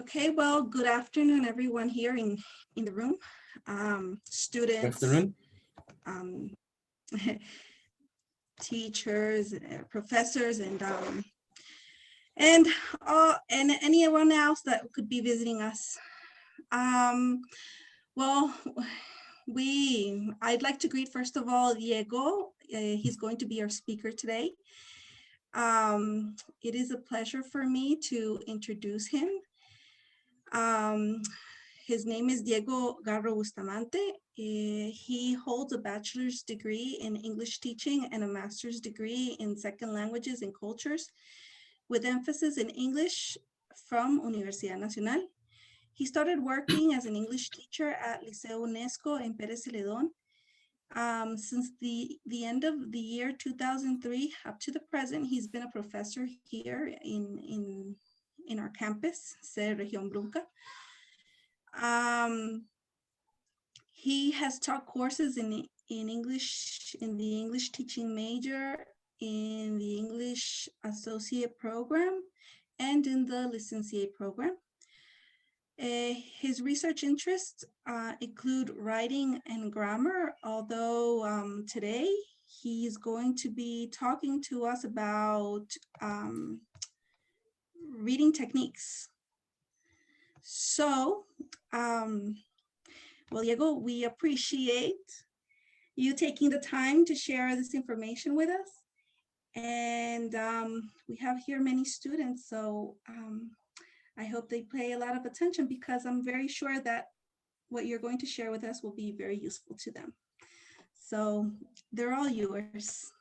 Okay, well, good afternoon, everyone here in the room. Students, Good afternoon. Teachers, professors, and anyone else that could be visiting us. Well, I'd like to greet first of all Diego. He's going to be our speaker today. It is a pleasure for me to introduce him. His name is Diego Garro Bustamante. He holds a bachelor's degree in English teaching and a master's degree in second languages and cultures with emphasis in English from Universidad Nacional. He started working as an English teacher at Liceo UNESCO in Pérez Celedón. Since the end of the year 2003 up to the present, he's been a professor here in our campus, Sede Región Brunca. He has taught courses in English, in the English teaching major, in the English associate program, and in the licentiate program. His research interests include writing and grammar, although today he's going to be talking to us about reading techniques. So, well, Diego, we appreciate you taking the time to share this information with us. And we have here many students, so I hope they pay a lot of attention because I'm very sure that what you're going to share with us will be very useful to them. So they're all yours.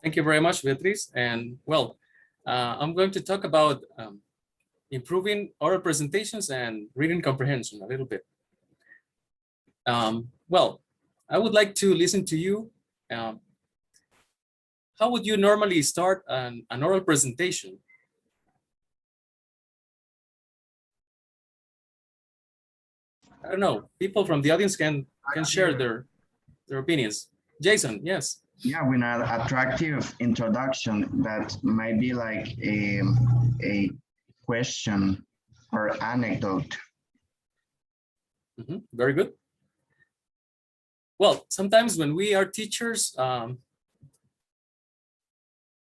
Thank you very much, Beatriz. And well, I'm going to talk about improving oral presentations and reading comprehension a little bit. Well, I would like to listen to you. How would you normally start an oral presentation? I don't know. People from the audience can share their opinions. Jason, yes. Yeah, with an attractive introduction that might be like a question or anecdote. Very good. Well, sometimes when we are teachers,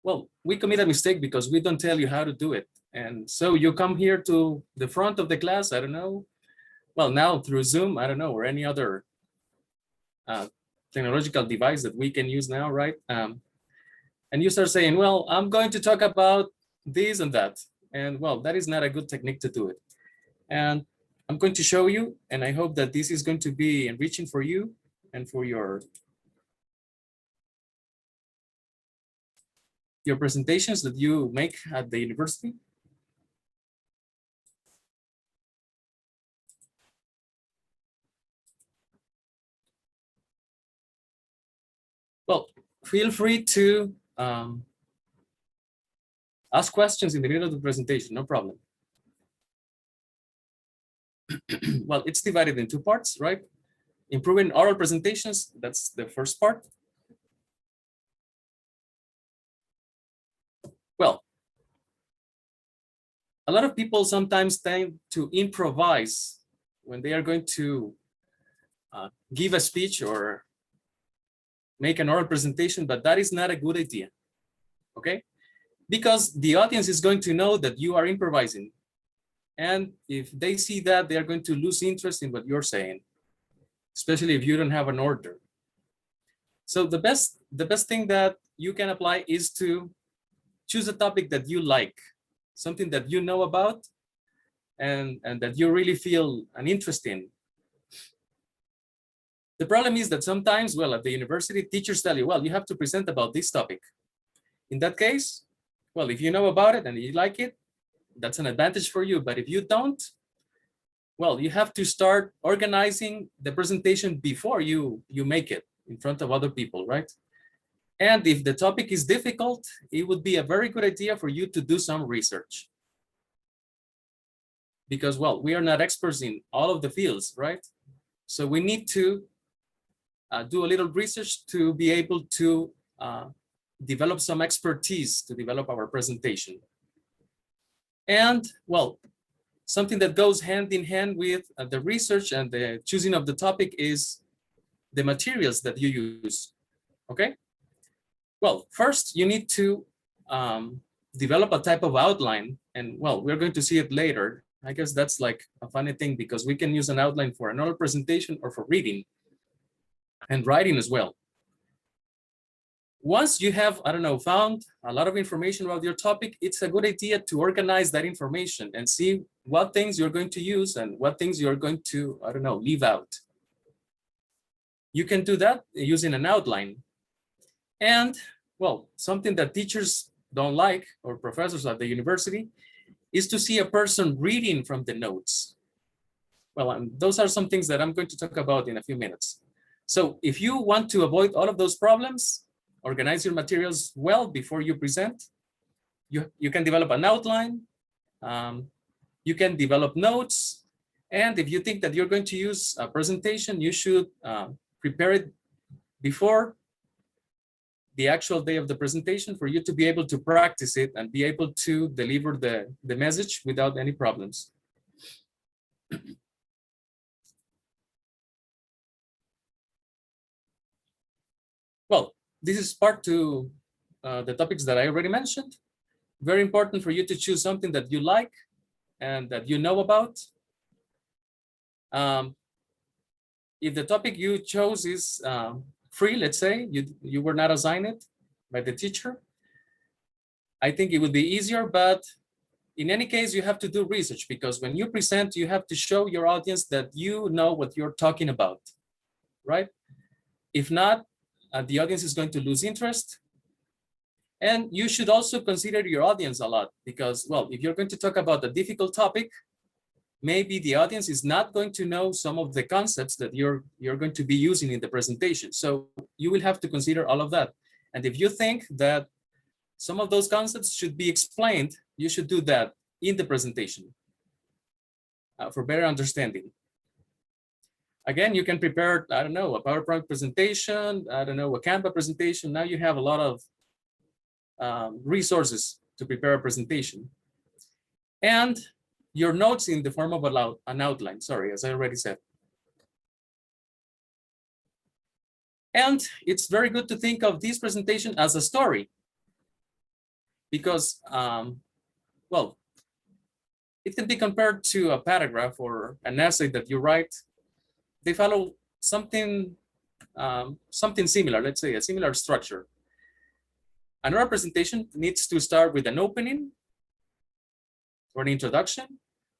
well, we commit a mistake because we don't tell you how to do it. And so you come here to the front of the class, I don't know, well, now through Zoom, I don't know, or any other technological device that we can use now, right? And you start saying, well, I'm going to talk about this and that. And well, that is not a good technique to do it. And I'm going to show you, and I hope that this is going to be enriching for you and for your presentations that you make at the university. Well, feel free to ask questions in the middle of the presentation, no problem. Well, it's divided in two parts, right? Improving oral presentations, that's the first part. Well, a lot of people sometimes tend to improvise when they are going to give a speech or make an oral presentation, but that is not a good idea, okay? Because the audience is going to know that you are improvising. And if they see that, they are going to lose interest in what you're saying, especially if you don't have an order. So the best thing that you can apply is to choose a topic that you like, something that you know about and that you really feel an interest in. The problem is that sometimes, well, at the university, teachers tell you, well, you have to present about this topic. In that case, well, if you know about it and you like it, that's an advantage for you. But if you don't, well, you have to start organizing the presentation before you make it in front of other people, right? And if the topic is difficult, it would be a very good idea for you to do some research. Because, well, we are not experts in all of the fields, right? So we need to do a little research to be able to develop some expertise to develop our presentation. And, well, something that goes hand in hand with the research and the choosing of the topic is the materials that you use, okay? Well, first you need to develop a type of outline, and well, we're going to see it later. I guess that's like a funny thing because we can use an outline for an oral presentation or for reading and writing as well. Once you have, I don't know, found a lot of information about your topic, it's a good idea to organize that information and see what things you're going to use and what things you're going to, I don't know, leave out. You can do that using an outline. And well, something that teachers don't like, or professors at the university, is to see a person reading from the notes. Well, those are some things that I'm going to talk about in a few minutes. So if you want to avoid all of those problems, organize your materials well before you present. You can develop an outline. You can develop notes. And if you think that you're going to use a presentation, you should prepare it before the actual day of the presentation for you to be able to practice it and be able to deliver the message without any problems. Well, this is part to the topics that I already mentioned. Very important for you to choose something that you like and that you know about. If the topic you chose is free, let's say, you were not assigned it by the teacher, I think it would be easier, but in any case, you have to do research because when you present, you have to show your audience that you know what you're talking about, right? If not, the audience is going to lose interest. And you should also consider your audience a lot because, well, if you're going to talk about a difficult topic, maybe the audience is not going to know some of the concepts that you're going to be using in the presentation. So you will have to consider all of that. And if you think that some of those concepts should be explained, you should do that in the presentation for better understanding. Again, you can prepare, I don't know, a PowerPoint presentation, I don't know, a Canva presentation. Now you have a lot of resources to prepare a presentation. And your notes in the form of an outline, sorry, as I already said. And it's very good to think of this presentation as a story because, well, it can be compared to a paragraph or an essay that you write. They follow something similar, let's say a similar structure. An oral presentation needs to start with an opening or an introduction.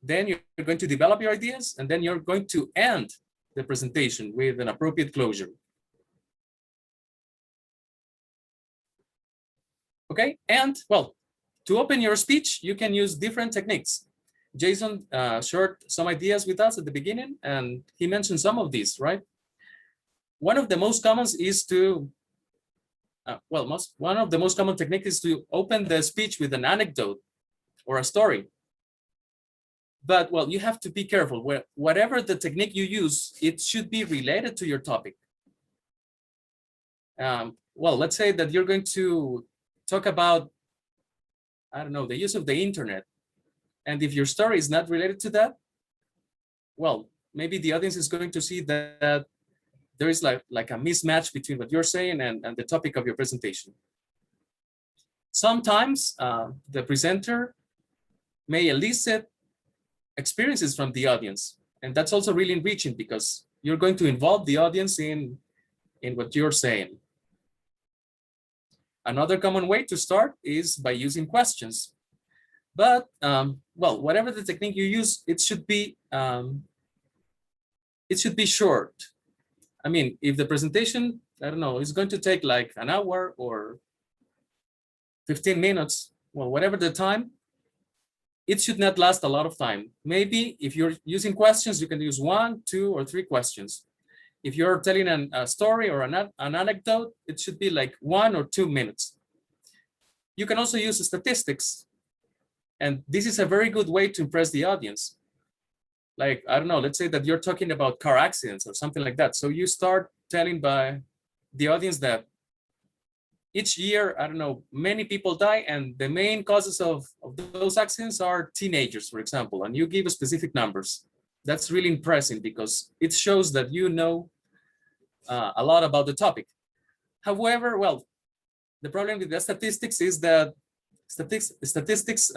Then you're going to develop your ideas, and then you're going to end the presentation with an appropriate closure. Okay, and well, to open your speech, you can use different techniques. Jason shared some ideas with us at the beginning, and he mentioned some of these, right? One of the most common is to, one of the most common techniques is to open the speech with an anecdote or a story. But well, you have to be careful. Whatever the technique you use, it should be related to your topic. Well, let's say that you're going to talk about, I don't know, the use of the internet. And if your story is not related to that, well, maybe the audience is going to see that there is like a mismatch between what you're saying and the topic of your presentation. Sometimes the presenter may elicit experiences from the audience. And that's also really enriching because you're going to involve the audience in what you're saying. Another common way to start is by using questions. But, well, whatever the technique you use, it should be short. I mean, if the presentation, I don't know, is going to take like an hour or 15 minutes, well, whatever the time, it should not last a lot of time. Maybe if you're using questions, you can use 1, 2, or 3 questions. If you're telling a story or an anecdote, it should be like 1 or 2 minutes. You can also use statistics. And this is a very good way to impress the audience. Like, I don't know, let's say that you're talking about car accidents or something like that. So you start telling by the audience that each year, I don't know, many people die, and the main causes of those accidents are teenagers, for example, and you give specific numbers. That's really impressive because it shows that you know a lot about the topic. However, well, the problem with the statistics is that statistics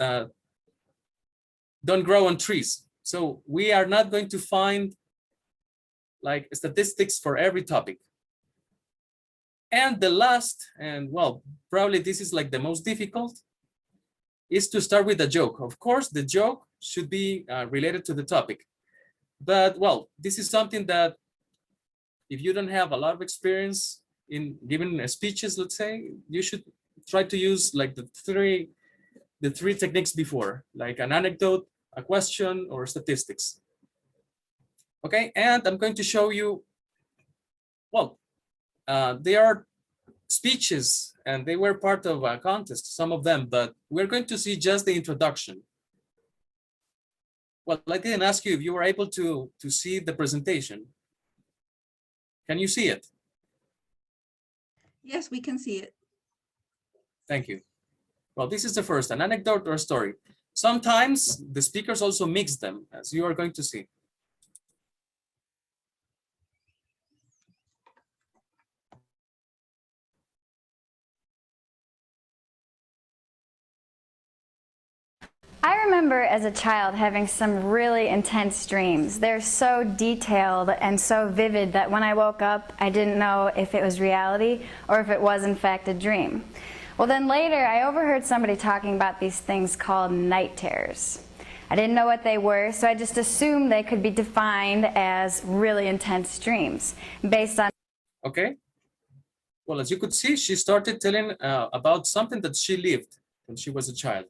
don't grow on trees. So we are not going to find like statistics for every topic. And the last, and well, probably this is like the most difficult, is to start with a joke. Of course, the joke should be related to the topic. But well, this is something that if you don't have a lot of experience in giving speeches, let's say, you should try to use like the three techniques before, like an anecdote, a question, or statistics. Okay, and I'm going to show you, well, they are speeches and they were part of a contest, some of them, but we're going to see just the introduction. Well, I didn't ask you if you were able to see the presentation. Can you see it? Yes, we can see it. Thank you. Well, this is the first, an anecdote or a story. Sometimes the speakers also mix them, as you are going to see. I remember as a child having some really intense dreams. They're so detailed and so vivid that when I woke up, I didn't know if it was reality or if it was in fact a dream. Well, then later I overheard somebody talking about these things called night terrors. I didn't know what they were, so I just assumed they could be defined as really intense dreams based on... Okay. Well, as you could see, she started telling about something that she lived when she was a child.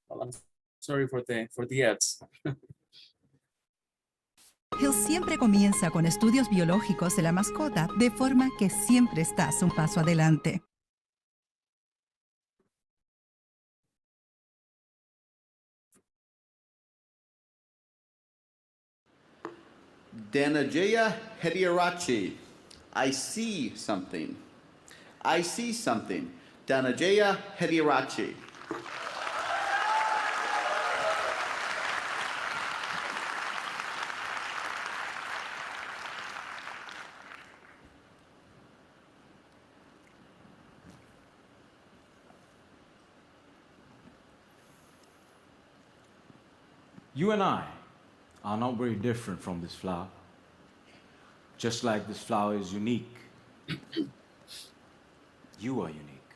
Well, I'm sorry for the ads. Hill siempre comienza con estudios biológicos de la mascota, de forma que siempre estás un paso adelante. Danajaya Hediarachi. I see something. I see something. Danajaya Hediarachi. You and I are not very different from this flower. Just like this flower is unique, you are unique.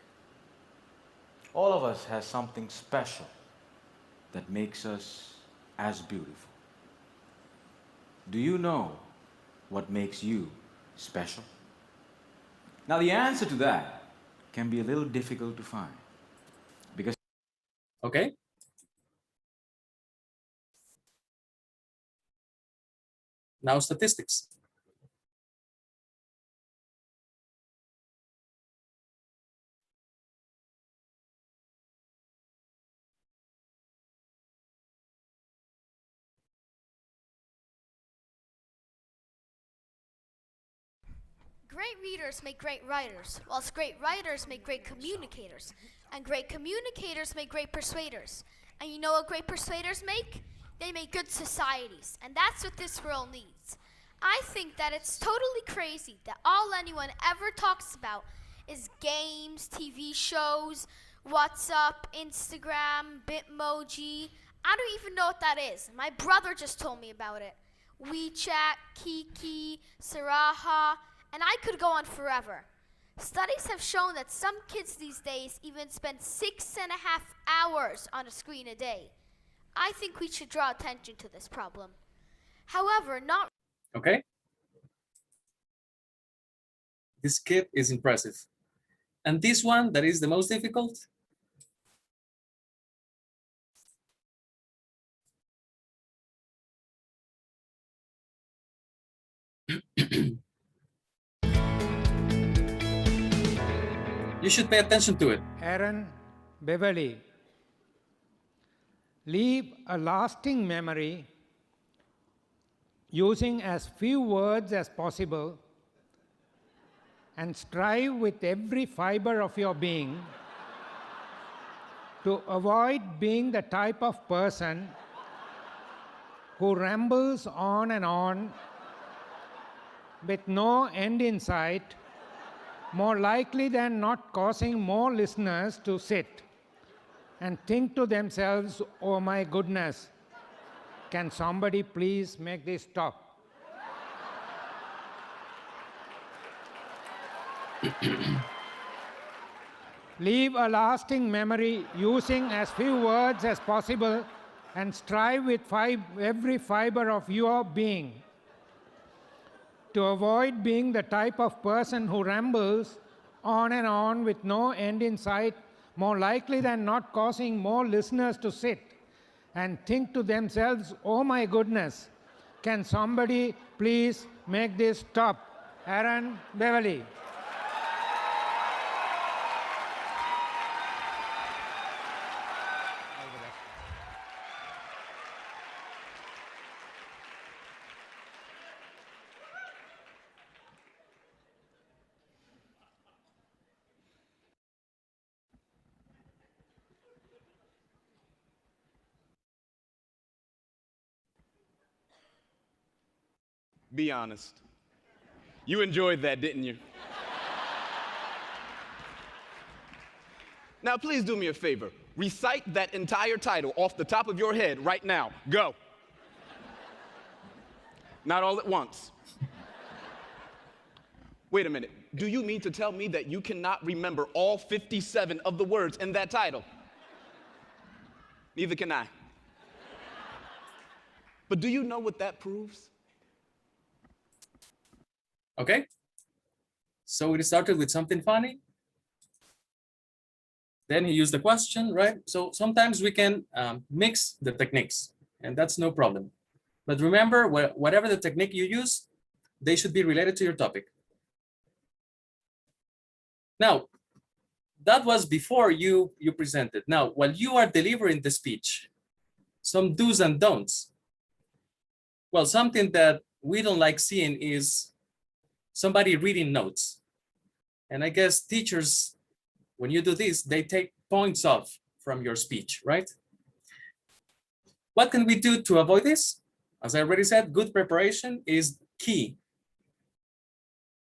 All of us has something special that makes us as beautiful. Do you know what makes you special? Now, the answer to that can be a little difficult to find because... Okay. Now statistics. Great readers make great writers, whilst great writers make great communicators, and great communicators make great persuaders. And you know what great persuaders make? They make good societies, and that's what this world needs. I think that it's totally crazy that all anyone ever talks about is games, TV shows, WhatsApp, Instagram, Bitmoji. I don't even know what that is. My brother just told me about it. WeChat, Kiki, Saraha, and I could go on forever. Studies have shown that some kids these days even spend 6.5 hours on a screen a day. I think we should draw attention to this problem. However, not... Okay. This kid is impressive. And this one that is the most difficult. You should pay attention to it. Aaron Beverly. Leave a lasting memory using as few words as possible and strive with every fiber of your being to avoid being the type of person who rambles on and on with no end in sight, more likely than not causing more listeners to sit and think to themselves, oh my goodness, can somebody please make this stop? Leave a lasting memory using as few words as possible and strive with every fiber of your being to avoid being the type of person who rambles on and on with no end in sight, more likely than not causing more listeners to sit and think to themselves, oh my goodness, can somebody please make this stop? Aaron Beverly. Be honest. You enjoyed that, didn't you? Now, please do me a favor. Recite that entire title off the top of your head right now. Go. Not all at once. Wait a minute. Do you mean to tell me that you cannot remember all 57 of the words in that title? Neither can I. But do you know what that proves? Okay. So we started with something funny. Then he used the question, right? So sometimes we can mix the techniques, and that's no problem. But remember, whatever the technique you use, they should be related to your topic. Now, that was before you presented. Now, while you are delivering the speech, some do's and don'ts. Well, something that we don't like seeing is somebody reading notes. And I guess teachers, when you do this, they take points off from your speech, right? What can we do to avoid this? As I already said, good preparation is key.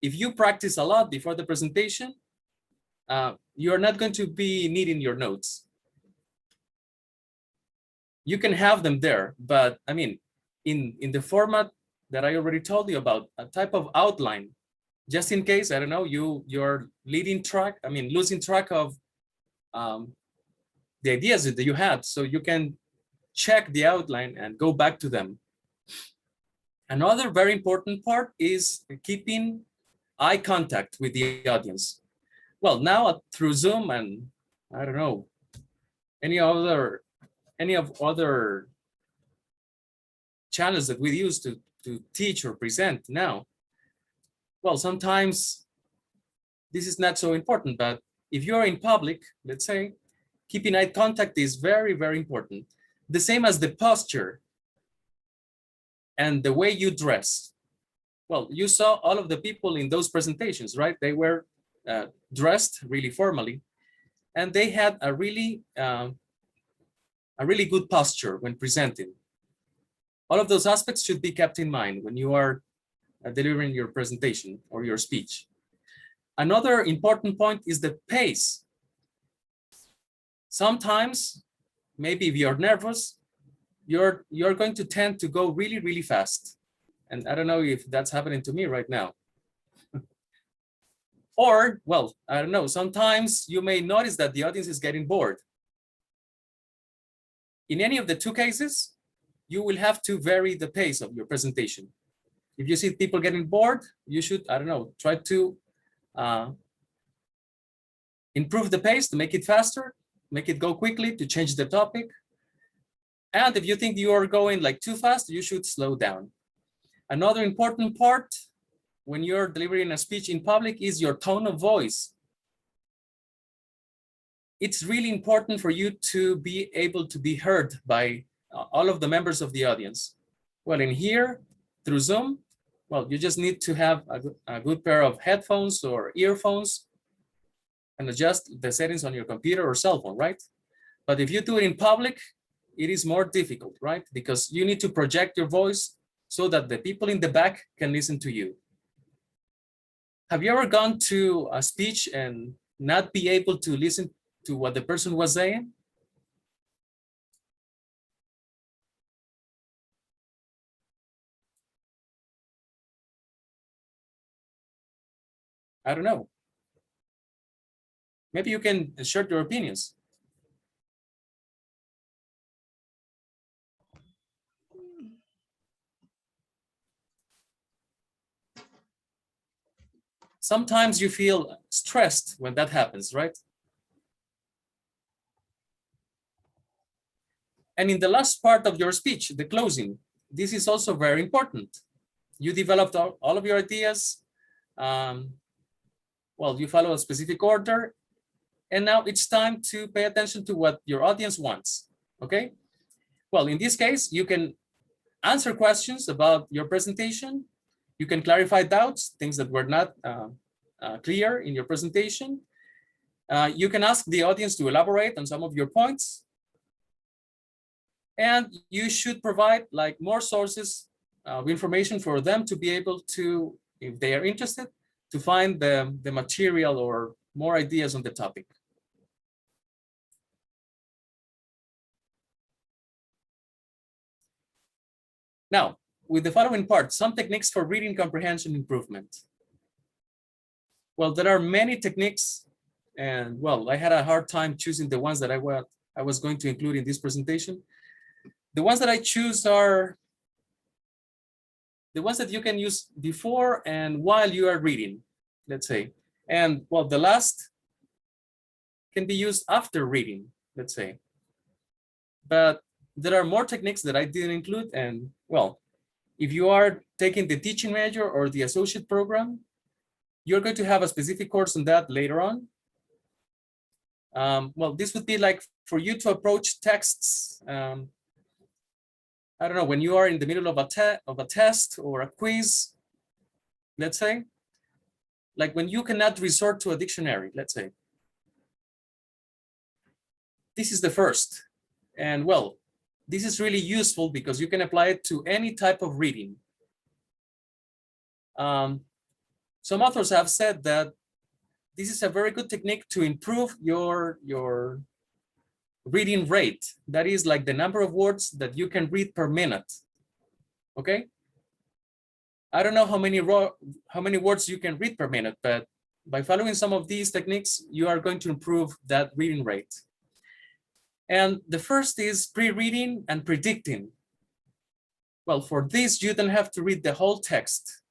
If you practice a lot before the presentation, you're not going to be needing your notes. You can have them there, but I mean, in the format that I already told you about, a type of outline, just in case, I don't know, you're losing track of the ideas that you had, so you can check the outline and go back to them. Another very important part is keeping eye contact with the audience. Well, now through Zoom and I don't know, any of other channels that we use to teach or present now. Well, sometimes this is not so important, but if you're in public, let's say, keeping eye contact is very, very important. The same as the posture and the way you dress. Well, you saw all of the people in those presentations, right? They were dressed really formally, and they had a really good posture when presenting. All of those aspects should be kept in mind when you are delivering your presentation or your speech. Another important point is the pace. Sometimes, maybe if you're nervous, you're going to tend to go really, really fast. And I don't know if that's happening to me right now. Or, well, I don't know, sometimes you may notice that the audience is getting bored. In any of the two cases, you will have to vary the pace of your presentation. If you see people getting bored, you should, I don't know, try to improve the pace to make it faster, make it go quickly, to change the topic. And if you think you are going like too fast, you should slow down. Another important part when you're delivering a speech in public is your tone of voice. it's really important for you to be able to be heard by all of the members of the audience. Well, in here, through Zoom, well, you just need to have a good pair of headphones or earphones and adjust the settings on your computer or cell phone, right? But if you do it in public, it is more difficult, right? Because you need to project your voice so that the people in the back can listen to you. Have you ever gone to a speech and not be able to listen to what the person was saying? I don't know. Maybe you can share your opinions. Sometimes you feel stressed when that happens, right? And in the last part of your speech, the closing, this is also very important. You developed all of your ideas. Well, you follow a specific order. And now it's time to pay attention to what your audience wants, okay? Well, in this case, you can answer questions about your presentation. You can clarify doubts, things that were not clear in your presentation. You can ask the audience to elaborate on some of your points. And you should provide like more sources of information for them to be able to, if they are interested, to find the material or more ideas on the topic. Now, with the following part, some techniques for reading comprehension improvement. Well, there are many techniques, and well, I had a hard time choosing the ones that I was going to include in this presentation. The ones that I choose are the ones that you can use before and while you are reading, let's say. And well, the last can be used after reading, let's say. But there are more techniques that I didn't include. And well, if you are taking the teaching major or the associate program, you're going to have a specific course on that later on. Well, this would be like for you to approach texts. I don't know, when you are in the middle of a test or a quiz, let's say, like when you cannot resort to a dictionary, let's say. This is the first. And well, this is really useful because you can apply it to any type of reading. Some authors have said that this is a very good technique to improve your reading rate. That is like the number of words that you can read per minute. Okay? I don't know how many words you can read per minute, but by following some of these techniques, you are going to improve that reading rate. And the first is pre-reading and predicting. Well, for this, you don't have to read the whole text.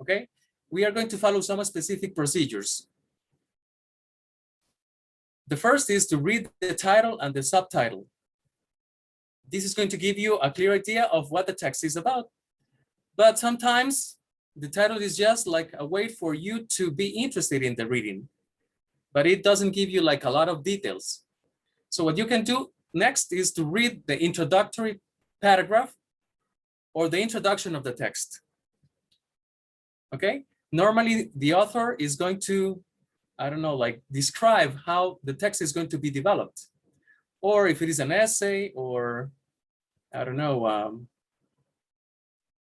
Okay? We are going to follow some specific procedures. The first is to read the title and the subtitle. This is going to give you a clear idea of what the text is about. But sometimes the title is just like a way for you to be interested in the reading, but it doesn't give you like a lot of details. So what you can do next is to read the introductory paragraph or the introduction of the text. Okay? Normally the author is going to, I don't know, like describe how the text is going to be developed. Or if it is an essay or, I don't know,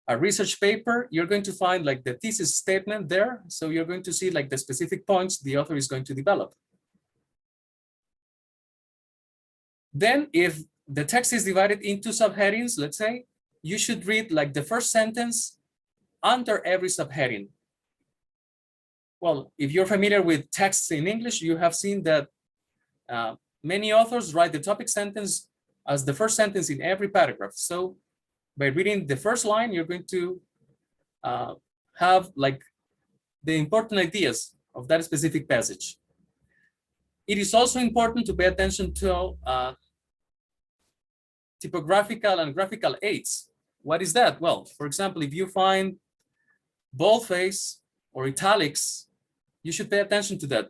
a research paper, you're going to find like the thesis statement there. So you're going to see like the specific points the author is going to develop. Then if the text is divided into subheadings, let's say, you should read like the first sentence under every subheading. Well, if you're familiar with texts in English, you have seen that many authors write the topic sentence as the first sentence in every paragraph. So by reading the first line, you're going to have like the important ideas of that specific passage. It is also important to pay attention to typographical and graphical aids. What is that? Well, for example, if you find boldface or italics, you should pay attention to that.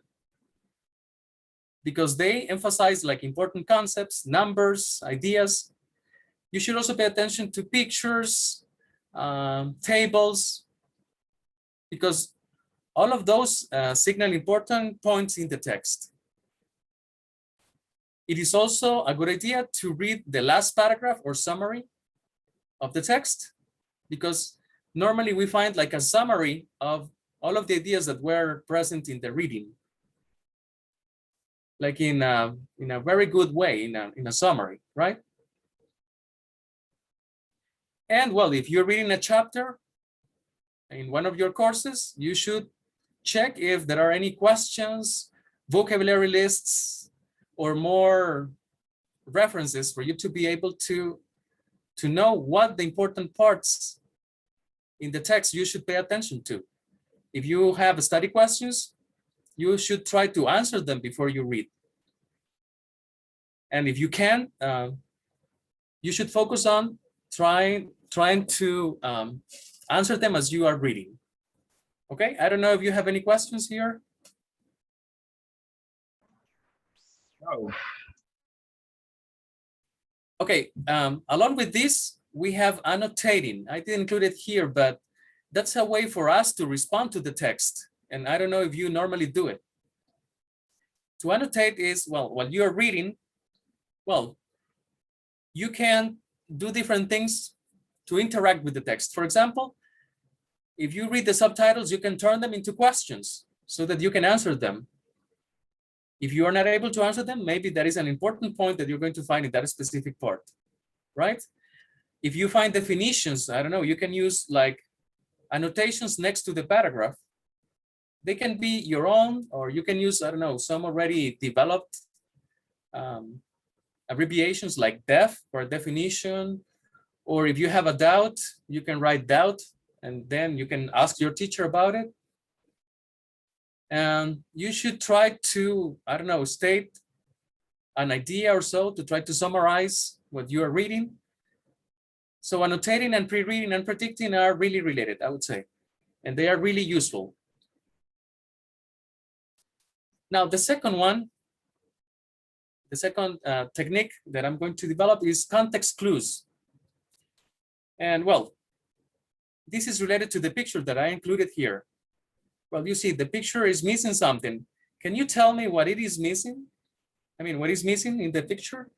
because they emphasize like important concepts, numbers, ideas. You should also pay attention to pictures, tables, because all of those signal important points in the text. It is also a good idea to read the last paragraph or summary of the text, because normally we find like a summary of all of the ideas that were present in the reading, like in a very good way, in a summary, right? And well, if you're reading a chapter in one of your courses, you should check if there are any questions, vocabulary lists, or more references for you to be able to know what the important parts in the text you should pay attention to. If you have study questions, you should try to answer them before you read. And if you can, you should focus on trying to answer them as you are reading. Okay, I don't know if you have any questions here. No. Okay, along with this, we have annotating. I didn't include it here, but that's a way for us to respond to the text. And I don't know if you normally do it. To annotate is, well, while you're reading, well, you can do different things to interact with the text. For example, if you read the subtitles, you can turn them into questions so that you can answer them. If you are not able to answer them, maybe there is an important point that you're going to find in that specific part, right? If you find definitions, I don't know, you can use like annotations next to the paragraph. They can be your own, or you can use, I don't know, some already developed abbreviations like DEF for a definition. Or if you have a doubt, you can write doubt, and then you can ask your teacher about it. And you should try to, I don't know, state an idea or so to try to summarize what you are reading. So annotating and pre-reading and predicting are really related, I would say, and they are really useful. Now, the second one, the second technique that I'm going to develop is context clues. And well, this is related to the picture that I included here. Well, you see, the picture is missing something. Can you tell me what it is missing? I mean, what is missing in the picture?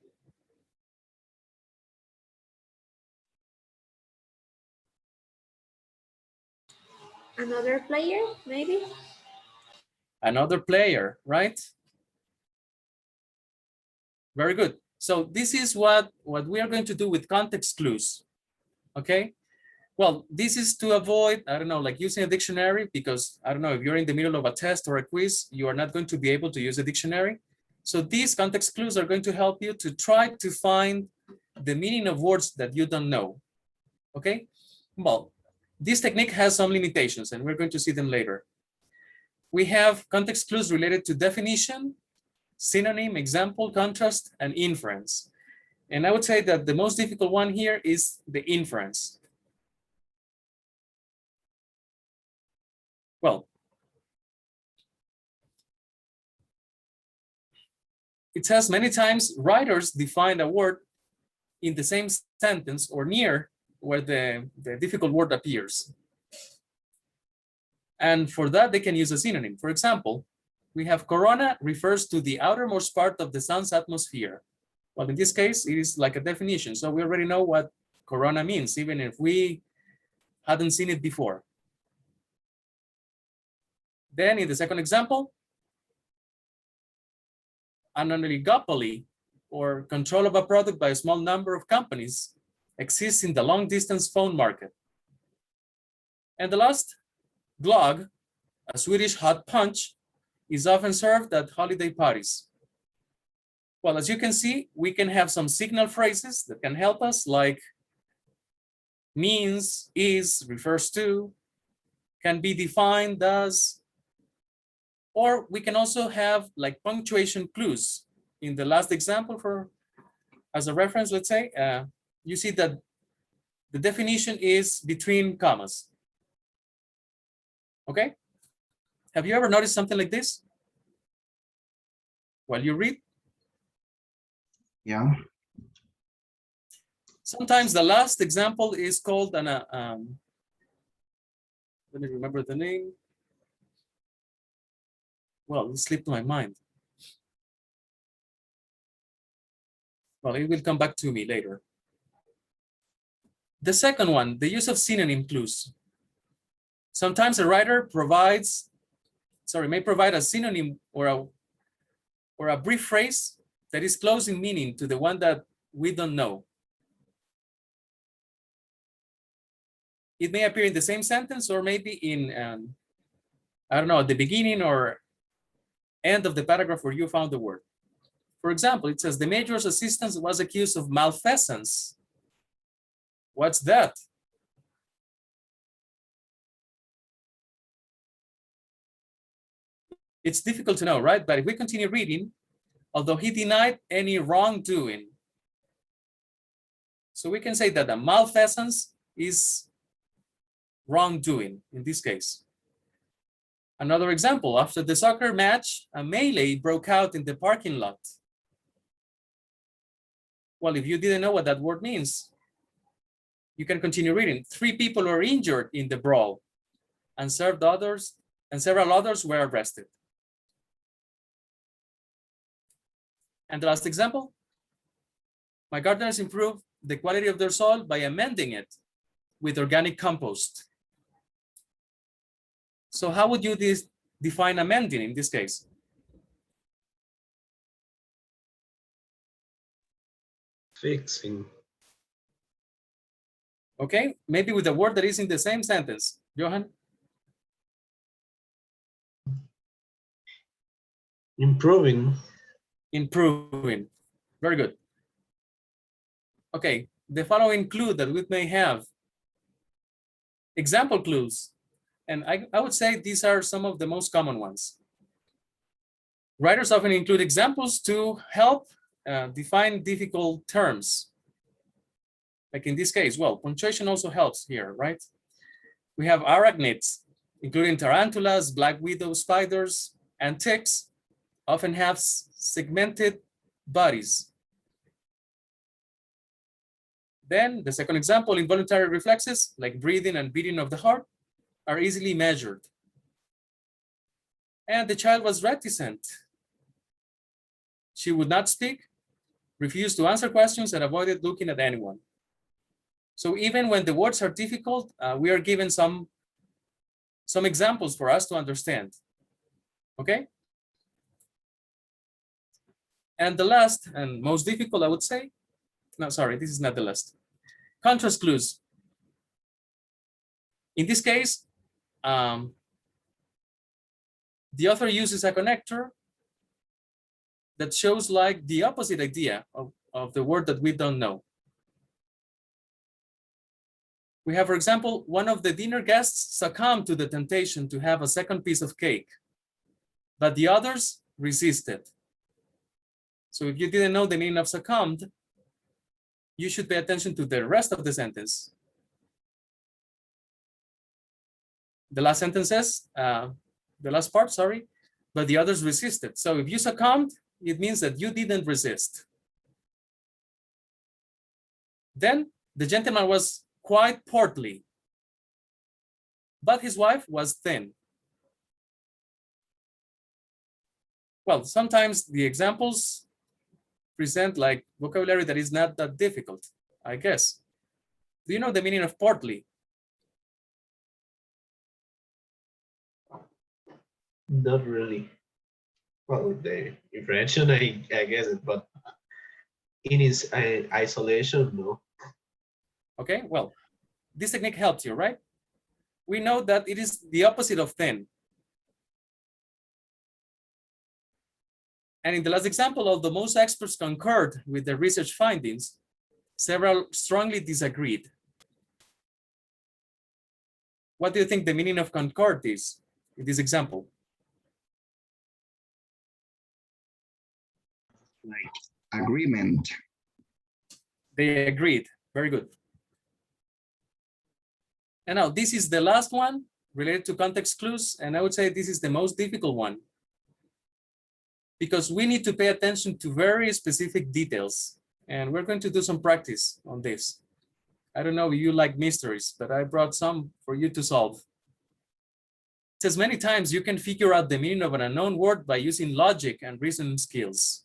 Another player, maybe? Another player, right? Very good. So this is what we are going to do with context clues, okay? Well, this is to avoid, I don't know, like using a dictionary, because I don't know, if you're in the middle of a test or a quiz, you are not going to be able to use a dictionary. So these context clues are going to help you to try to find the meaning of words that you don't know, okay? Well, this technique has some limitations, and we're going to see them later. We have context clues related to definition, synonym, example, contrast, and inference. And I would say that the most difficult one here is the inference. Well, it says many times writers define a word in the same sentence or near where the difficult word appears. And for that, they can use a synonym. For example, we have corona refers to the outermost part of the sun's atmosphere. Well, in this case, it is like a definition. So we already know what corona means, even if we hadn't seen it before. Then in the second example, an oligopoly, or control of a product by a small number of companies, exists in the long distance phone market. And the last, glögg, a Swedish hot punch, is often served at holiday parties. Well, as you can see, we can have some signal phrases that can help us, like means, is, refers to, can be defined as, or we can also have like punctuation clues. In the last example, for as a reference, let's say, you see that the definition is between commas. Okay? Have you ever noticed something like this? while you read. Yeah. Sometimes the last example is called an, let me remember the name. Well, it slipped my mind. Well, it will come back to me later. The second one, the use of synonym clues. Sometimes a writer may provide a synonym or a brief phrase that is close in meaning to the one that we don't know. It may appear in the same sentence or maybe in, I don't know, at the beginning or end of the paragraph where you found the word. For example, it says the major's assistant was accused of malfeasance. What's that? It's difficult to know, right? But if we continue reading, although he denied any wrongdoing. So we can say that a malfeasance is wrongdoing in this case. Another example, after the soccer match, a melee broke out in the parking lot. Well, if you didn't know what that word means, you can continue reading. 3 people were injured in the brawl, and several others were arrested. And the last example, my gardeners improved the quality of their soil by amending it with organic compost. So how would you define amending in this case? Fixing. Okay, maybe with a word that is in the same sentence. Johan? Improving. Improving. Very good. Okay, the following clue that we may have. Example clues. And I would say these are some of the most common ones. Writers often include examples to help define difficult terms. Like in this case, well, punctuation also helps here, right? We have arachnids, including tarantulas, black widow spiders, and ticks, often have segmented bodies. Then the second example, involuntary reflexes, like breathing and beating of the heart, are easily measured. And the child was reticent. She would not speak, refused to answer questions, and avoided looking at anyone. So even when the words are difficult, we are given some examples for us to understand. Okay? And the last and most difficult, I would say, no, sorry, this is not the last. Contrast clues. In this case, the author uses a connector that shows like the opposite idea of the word that we don't know. We have, for example, one of the dinner guests succumbed to the temptation to have a second piece of cake, but the others resisted. So if you didn't know the meaning of succumbed, you should pay attention to the rest of the sentence. The last sentence says, the last part, sorry, but the others resisted. So if you succumbed, it means that you didn't resist. Then the gentleman was quite portly, but his wife was thin. Well, sometimes the examples present like vocabulary that is not that difficult, I guess. Do you know the meaning of portly? Not really. Well, the impression, I guess it, but in its isolation, no. Okay, well, this technique helps you, right? We know that it is the opposite of thin. And in the last example, although most experts concurred with the research findings, several strongly disagreed. What do you think the meaning of concord is in this example? Like agreement. They agreed. Very good. And now this is the last one related to context clues, and I would say this is the most difficult one. because we need to pay attention to very specific details. And we're going to do some practice on this. I don't know if you like mysteries, but I brought some for you to solve. It says many times you can figure out the meaning of an unknown word by using logic and reasoning skills.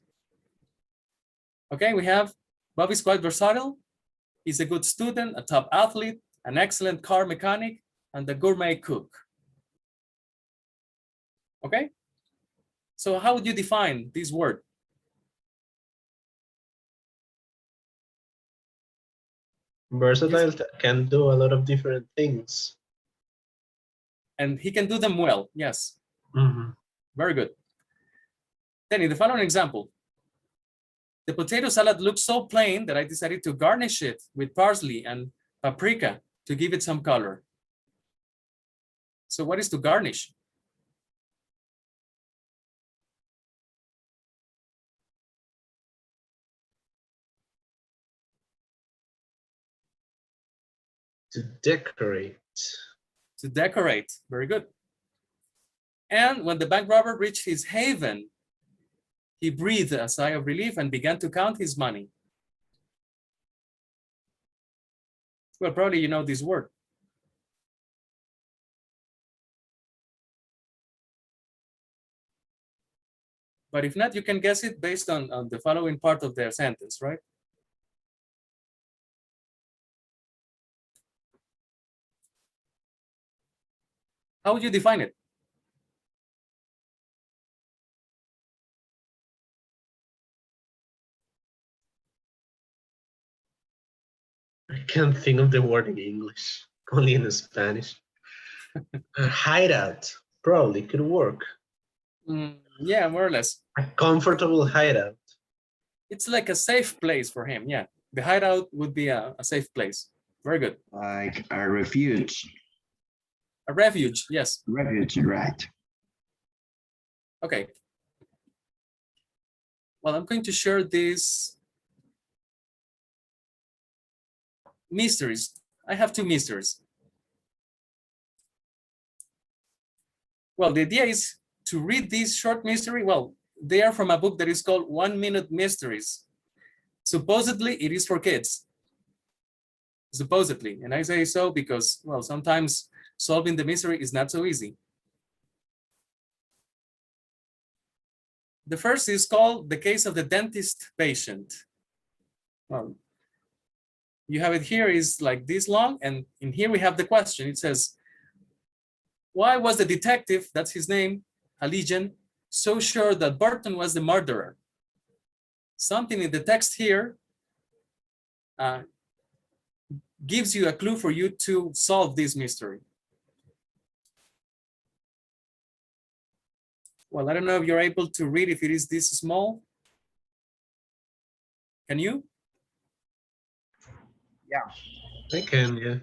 Okay, we have Bob is quite versatile. He's a good student, a top athlete, an excellent car mechanic, and a gourmet cook. Okay, so how would you define this word? Versatile can do a lot of different things. And he can do them well, yes. Mm-hmm. Very good. Then in the following example, the potato salad looks so plain that I decided to garnish it with parsley and paprika to give it some color. So what is to garnish? To decorate. To decorate, very good. And when the bank robber reached his haven, he breathed a sigh of relief and began to count his money. Well, probably you know this word. But if not, you can guess it based on the following part of their sentence, right? How would you define it? I can't think of the word in English, only in Spanish. A hideout probably could work. Yeah, more or less. A comfortable hideout. It's like a safe place for him, yeah. The hideout would be a safe place. Very good. Like a refuge. A refuge, yes. Refuge, right. Okay. Well, I'm going to share these mysteries. I have two mysteries. Well, the idea is to read this short mystery. Well, they are from a book that is called 1 Minute Mysteries. Supposedly, it is for kids. Supposedly, and I say so because, well, sometimes solving the mystery is not so easy. The first is called The Case of the Dentist Patient. Well, you have it here is like this long, and in here we have the question. It says, why was the detective, that's his name, Halligan, so sure that Burton was the murderer? Something in the text here gives you a clue for you to solve this mystery. Well, I don't know if you're able to read if it is this small. Can you? Yeah, I can, yeah.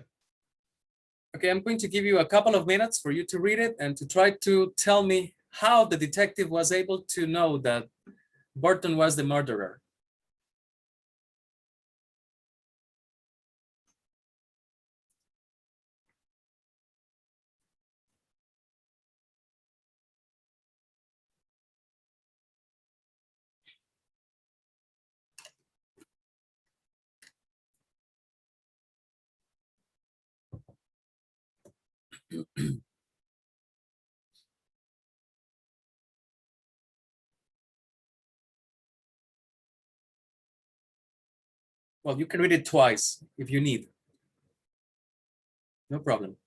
Okay, I'm going to give you a couple of minutes for you to read it and to try to tell me how the detective was able to know that Burton was the murderer. Well, you can read it twice if you need. No problem.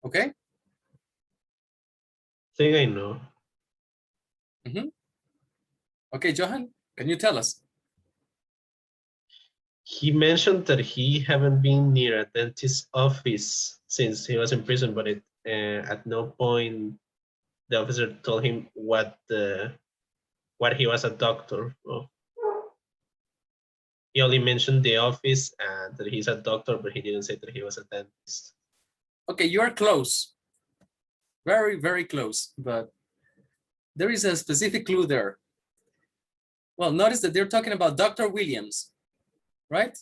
Okay. I think I know. Okay, Johan, can you tell us? he mentioned that he haven't been near a dentist's office since he was in prison, but at no point the officer told him what he was a doctor of. He only mentioned the office and that he's a doctor, but he didn't say that he was a dentist. Okay, you are close. Very, very close, but there is a specific clue there. Well, notice that they're talking about Dr. Williams, right?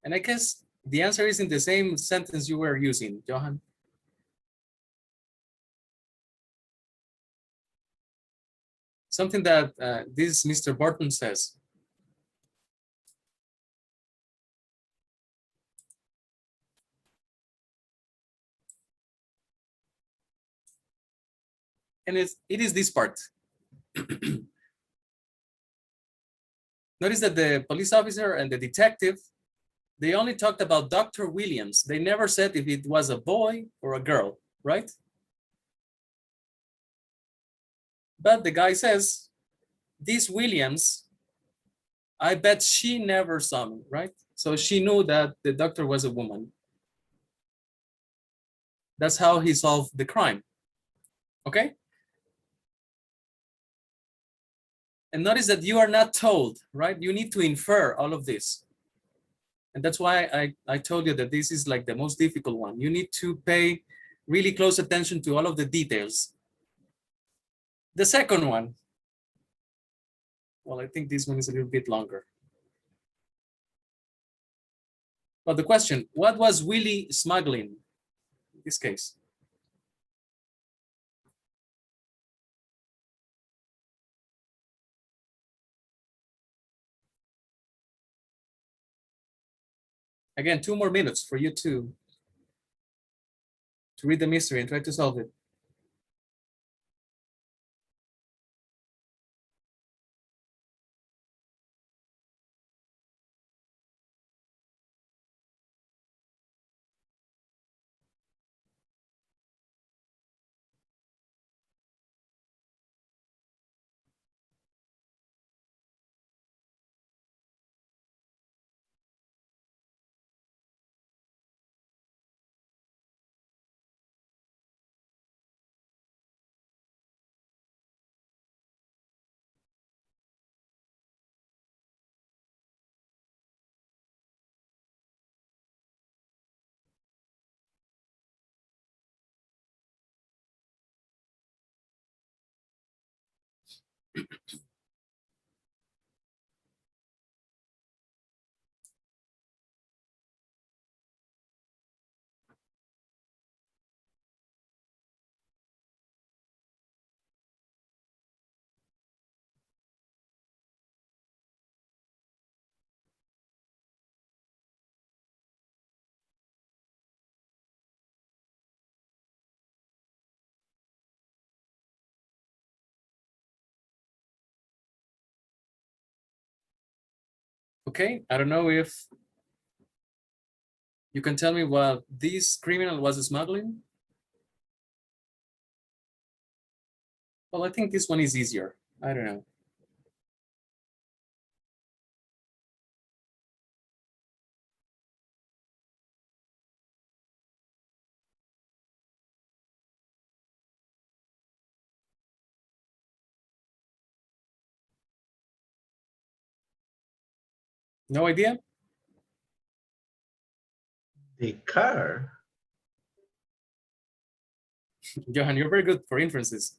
And I guess the answer is in the same sentence you were using, Johan. Something that this Mr. Burton says. And it is this part. Notice that the police officer and the detective, they only talked about Dr. Williams. They never said if it was a boy or a girl, right? But the guy says, this Williams, I bet she never saw me, right? So she knew that the doctor was a woman. That's how he solved the crime, okay? And notice that you are not told, right? You need to infer all of this. And that's why I told you that this is like the most difficult one. You need to pay really close attention to all of the details. The second one, well, I think this one is a little bit longer. But the question, what was Willie smuggling in this case? Again, 2 more minutes for you to read the mystery and try to solve it. Okay, I don't know if you can tell me what this criminal was smuggling. Well, I think this one is easier. I don't know. No idea? The car. Johan, you're very good for inferences.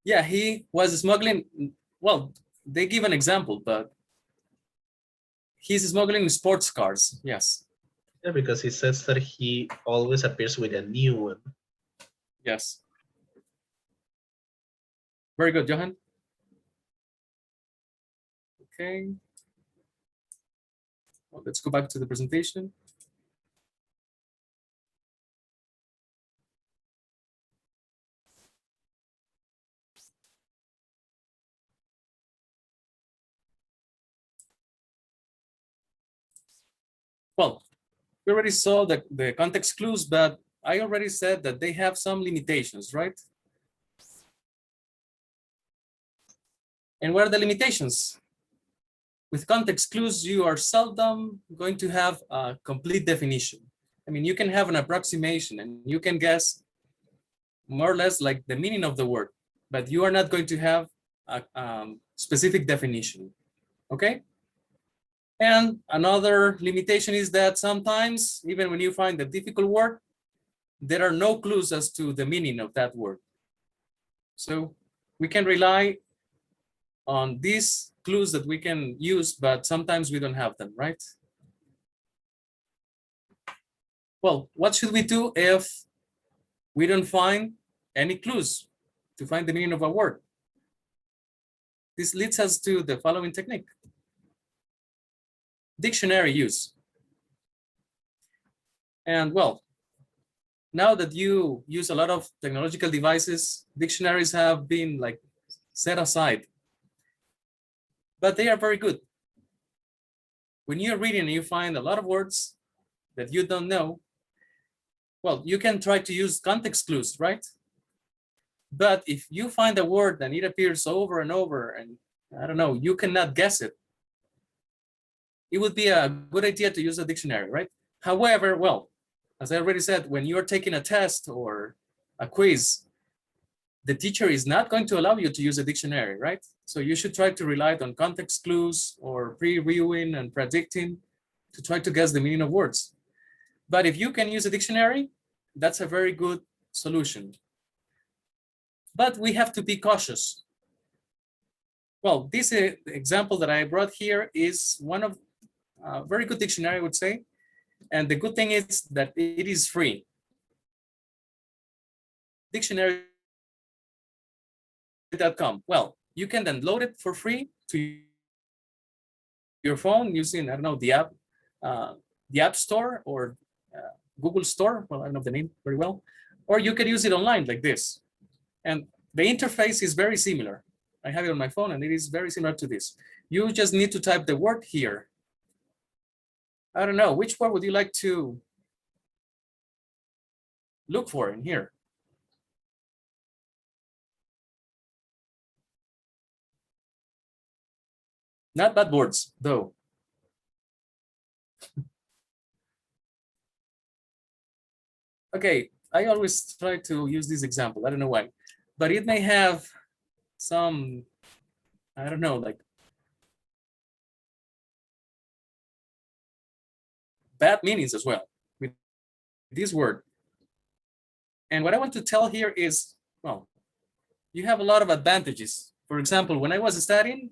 Yeah, he was smuggling, well, they give an example, but he's smuggling sports cars, yes. Yeah, because he says that he always appears with a new one. Yes. Very good, Johan. Okay. Well, let's go back to the presentation. Well, we already saw the context clues, but I already said that they have some limitations, right? And what are the limitations? with context clues, you are seldom going to have a complete definition. I mean, you can have an approximation and you can guess more or less like the meaning of the word, but you are not going to have a specific definition, okay? And another limitation is that sometimes, even when you find a difficult word, there are no clues as to the meaning of that word. So we can rely on these clues that we can use, but sometimes we don't have them, right? Well, what should we do if we don't find any clues to find the meaning of a word? This leads us to the following technique. Dictionary use. And well, now that you use a lot of technological devices, dictionaries have been like set aside, but they are very good. When you're reading and you find a lot of words that you don't know, well, you can try to use context clues, right? But if you find a word and it appears over and over and I don't know, you cannot guess it, it would be a good idea to use a dictionary, right? However, well, as I already said, when you're taking a test or a quiz, the teacher is not going to allow you to use a dictionary, right? So you should try to rely on context clues or pre-reviewing and predicting to try to guess the meaning of words. But if you can use a dictionary, that's a very good solution. But we have to be cautious. Well, this example that I brought here is one of a very good dictionary, I would say. And the good thing is that it is free. Dictionary.com. Well, you can then load it for free to your phone using, I don't know, the app store or Google Store. Well, I don't know the name very well. Or you could use it online like this. And the interface is very similar. I have it on my phone and it is very similar to this. You just need to type the word here. I don't know, which word would you like to look for in here? Not bad words, though. Okay, I always try to use this example. I don't know why, but it may have some, I don't know, like bad meanings as well with this word. And what I want to tell here is, well, you have a lot of advantages. For example, when I was studying,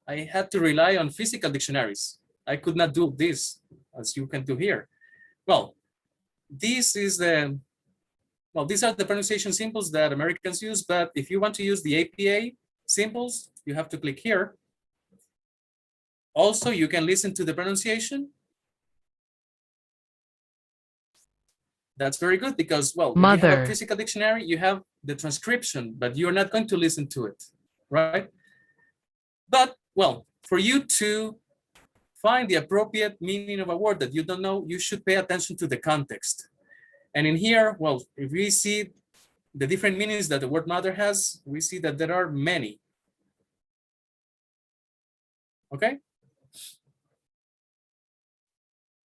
I had to rely on physical dictionaries. I could not do this as you can do here. Well, this is the, well, these are the pronunciation symbols that Americans use, but if you want to use the APA symbols, you have to click here. Also, you can listen to the pronunciation. That's very good because, well, when you have a physical dictionary, you have the transcription, but you're not going to listen to it, right? But, well, for you to find the appropriate meaning of a word that you don't know, you should pay attention to the context. And in here, well, if we see the different meanings that the word mother has, we see that there are many. Okay?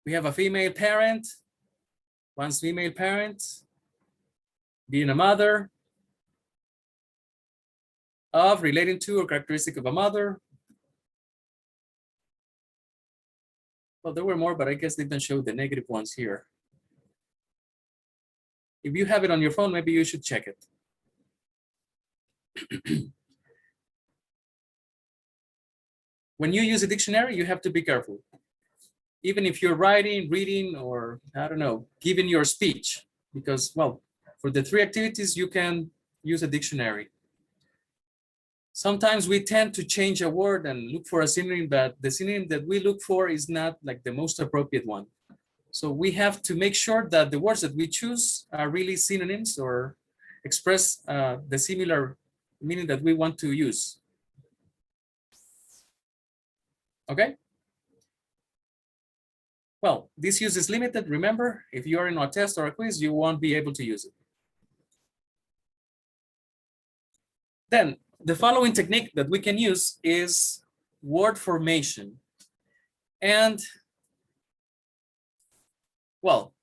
We have a female parent, one's female parent, being a mother, of, relating to, or characteristic of a mother. Well, there were more, but I guess they didn't show the negative ones here. If you have it on your phone, maybe you should check it. When you use a dictionary, you have to be careful. Even if you're writing, reading, or I don't know, giving your speech, because, well, for the three activities, you can use a dictionary. Sometimes we tend to change a word and look for a synonym, but the synonym that we look for is not like the most appropriate one. So we have to make sure that the words that we choose are really synonyms or express the similar meaning that we want to use. Okay? Well, this use is limited. Remember, if you are in a test or a quiz, you won't be able to use it. Then the following technique that we can use is word formation. And well,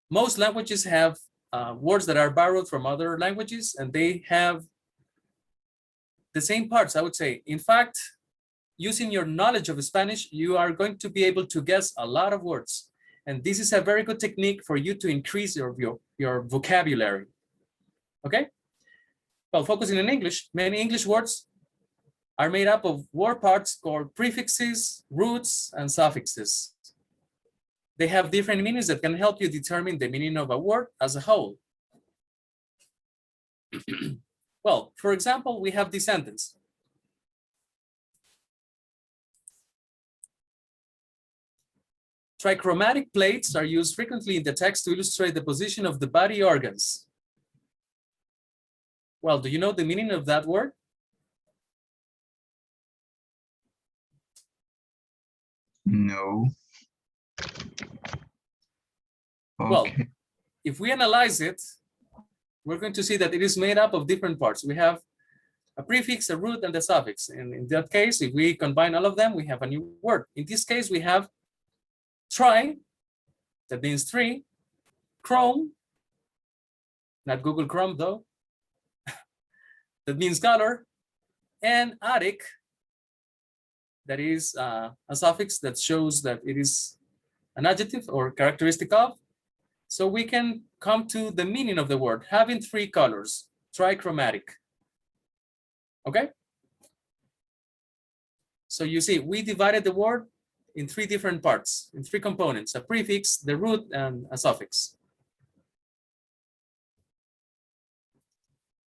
most languages have words that are borrowed from other languages, and they have the same parts, I would say. In fact, using your knowledge of Spanish, you are going to be able to guess a lot of words. And this is a very good technique for you to increase your vocabulary. Okay? Well, focusing on English, many English words are made up of word parts called prefixes, roots, and suffixes. They have different meanings that can help you determine the meaning of a word as a whole. Well, for example, we have this sentence. Trichromatic plates are used frequently in the text to illustrate the position of the body organs. Well, do you know the meaning of that word? No. Okay. Well, if we analyze it, we're going to see that it is made up of different parts. We have a prefix, a root, and a suffix. And in that case, if we combine all of them, we have a new word. In this case, we have tri, that means three, chrome, not Google Chrome though, that means color, and atic, that is a suffix that shows that it is an adjective or characteristic of. So we can come to the meaning of the word, having three colors, trichromatic. Okay? So you see, we divided the word in three different parts, in three components, a prefix, the root, and a suffix.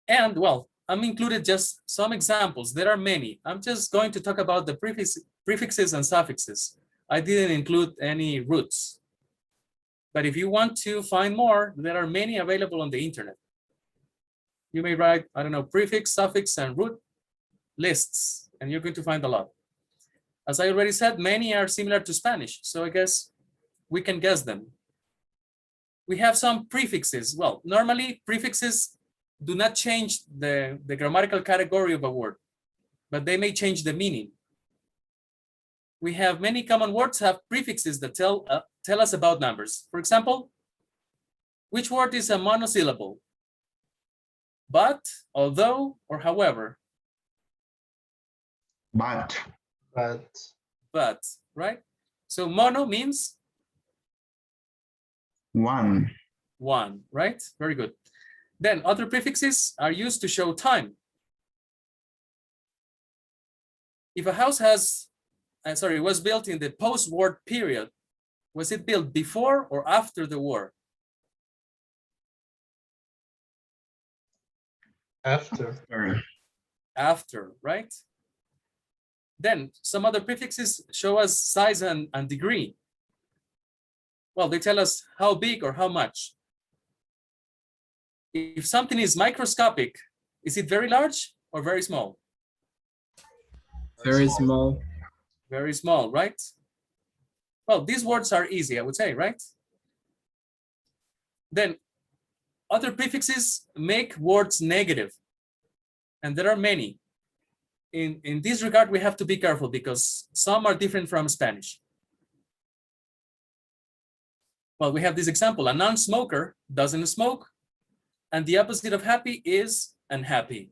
And well, I'm included just some examples. There are many. I'm just going to talk about the prefixes and suffixes. I didn't include any roots. But if you want to find more, there are many available on the internet. You may write, I don't know, prefix, suffix, and root lists, and you're going to find a lot. As I already said, many are similar to Spanish, so I guess we can guess them. We have some prefixes. Well, normally prefixes do not change the grammatical category of a word, but they may change the meaning. We have many common words have prefixes that tell us about numbers. For example, which word is a monosyllable? But, although, or however? But, right? So mono means? One, right? Very good. Then other prefixes are used to show time. If a house was built in the post-war period, was it built before or after the war? After. After, right? Then some other prefixes show us size and degree. Well, they tell us how big or how much. If something is microscopic, is it very large or very small? Very small. Very small, right? Well, these words are easy, I would say, right? Then other prefixes make words negative, and there are many. In this regard, we have to be careful because some are different from Spanish. Well, we have this example, a non-smoker doesn't smoke, and the opposite of happy is unhappy.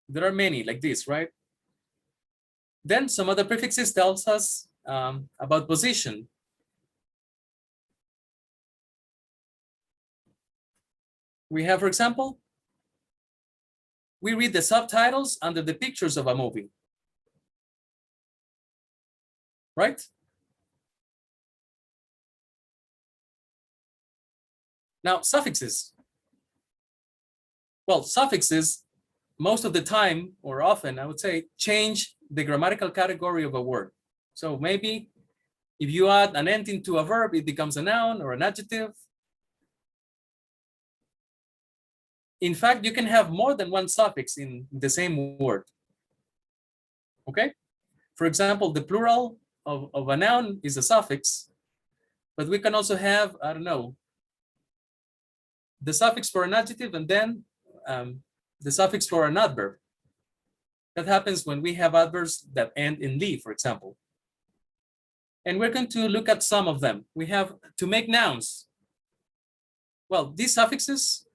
There are many like this, right? Then some other prefixes tells us about position. We have, for example, we read the subtitles under the pictures of a movie, right? Now, suffixes. Well, suffixes, most of the time, or often, I would say, change the grammatical category of a word. So maybe if you add an ending to a verb, it becomes a noun or an adjective. In fact, you can have more than one suffix in the same word. Okay? For example, the plural of a noun is a suffix, but we can also have, I don't know, the suffix for an adjective and then the suffix for an adverb. That happens when we have adverbs that end in "ly," for example. And we're going to look at some of them. We have to make nouns. Well, these suffixes,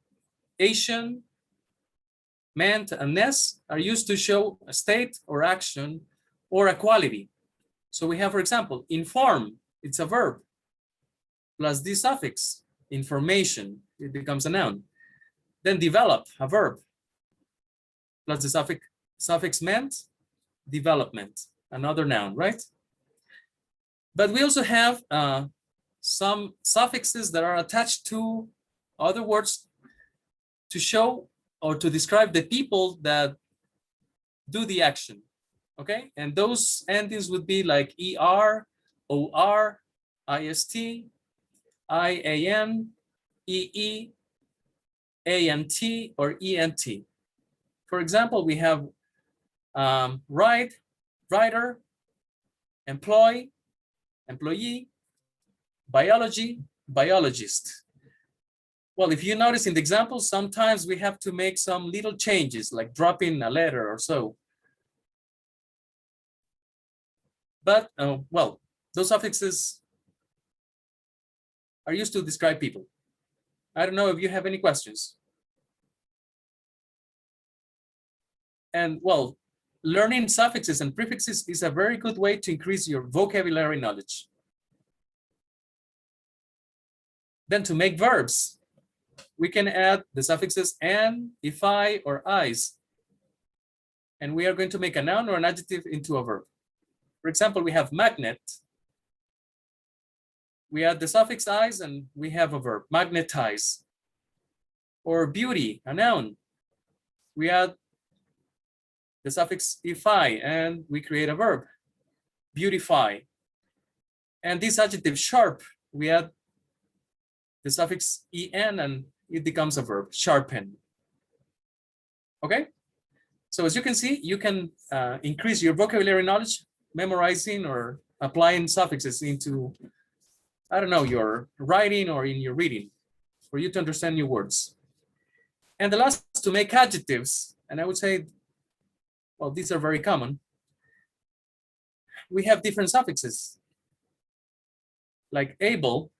Asian, ment, and ness, are used to show a state or action or a quality. So we have, for example, inform, it's a verb, plus this suffix, information, it becomes a noun. Then develop, a verb, plus the suffix ment, development, another noun, right? But we also have some suffixes that are attached to other words to show or to describe the people that do the action, okay? And those endings would be like ER, OR, IST, IAN, EE, ANT, or ENT. For example, we have write, writer, employ, employee, biology, biologist. Well, if you notice in the examples, sometimes we have to make some little changes, like drop in a letter or so. But, well, those suffixes are used to describe people. I don't know if you have any questions. And, well, learning suffixes and prefixes is a very good way to increase your vocabulary knowledge. Then to make verbs, we can add the suffixes "an," "ify," or "is." And we are going to make a noun or an adjective into a verb. For example, we have magnet. We add the suffix "is" and we have a verb, magnetize. Or beauty, a noun. We add the suffix "ify" and we create a verb, beautify. And this adjective "sharp," we add the suffix "en" and it becomes a verb, sharpen. Okay? So as you can see, you can increase your vocabulary knowledge memorizing or applying suffixes into, I don't know, your writing or in your reading for you to understand new words. And the last is to make adjectives. And I would say, well, these are very common. We have different suffixes. Like able,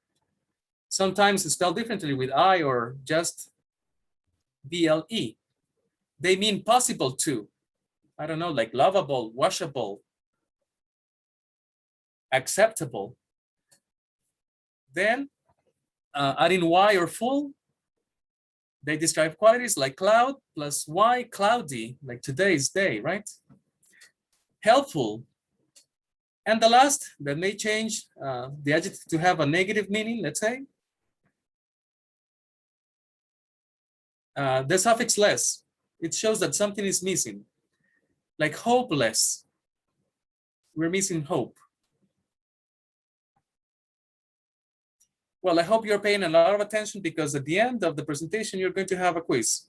sometimes it's spelled differently with I or just BLE. They mean possible to. I don't know, like lovable, washable, acceptable. Then adding Y or full, they describe qualities like cloud plus Y, cloudy, like today's day, right? Helpful. And the last that may change the adjective to have a negative meaning, let's say, the suffix less. It shows that something is missing. Like hopeless. We're missing hope. Well, I hope you're paying a lot of attention because at the end of the presentation, you're going to have a quiz.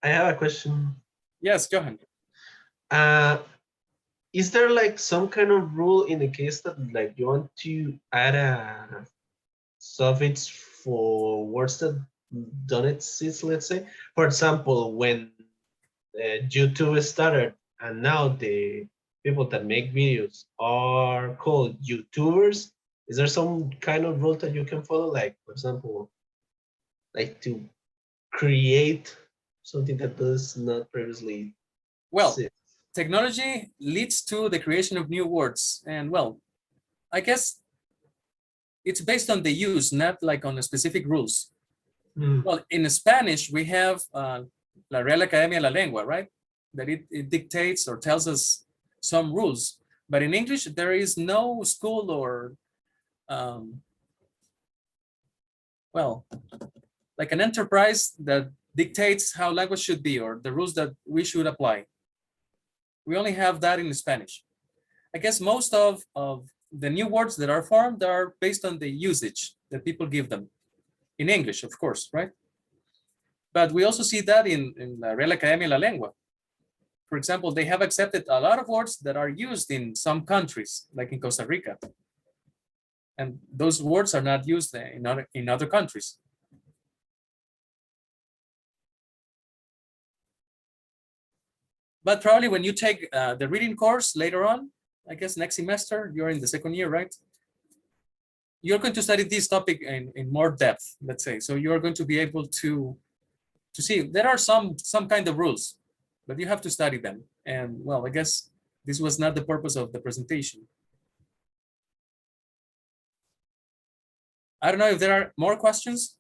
I have a question. Yes, go ahead. Is there like some kind of rule in the case that like you want to add a suffix for words that don't exist, let's say? For example, when YouTube started and now the people that make videos are called YouTubers, is there some kind of rule that you can follow? Like, for example, like to create something that does not previously exist? Technology leads to the creation of new words. And well, I guess it's based on the use, not like on the specific rules. Well, in Spanish, we have La Real Academia de la Lengua, right? That it dictates or tells us some rules. But in English, there is no school or, well, like an enterprise that dictates how language should be or the rules that we should apply. We only have that in Spanish. I guess most of the new words that are formed are based on the usage that people give them. In English, of course, right? But we also see that in La Real Academia de la Lengua. For example, they have accepted a lot of words that are used in some countries, like in Costa Rica. And those words are not used in other countries. But probably when you take the reading course later on, I guess next semester, you're in the second year, right? You're going to study this topic in more depth, let's say. So you're going to be able to see there are some kind of rules, but you have to study them. And well, I guess this was not the purpose of the presentation. I don't know if there are more questions.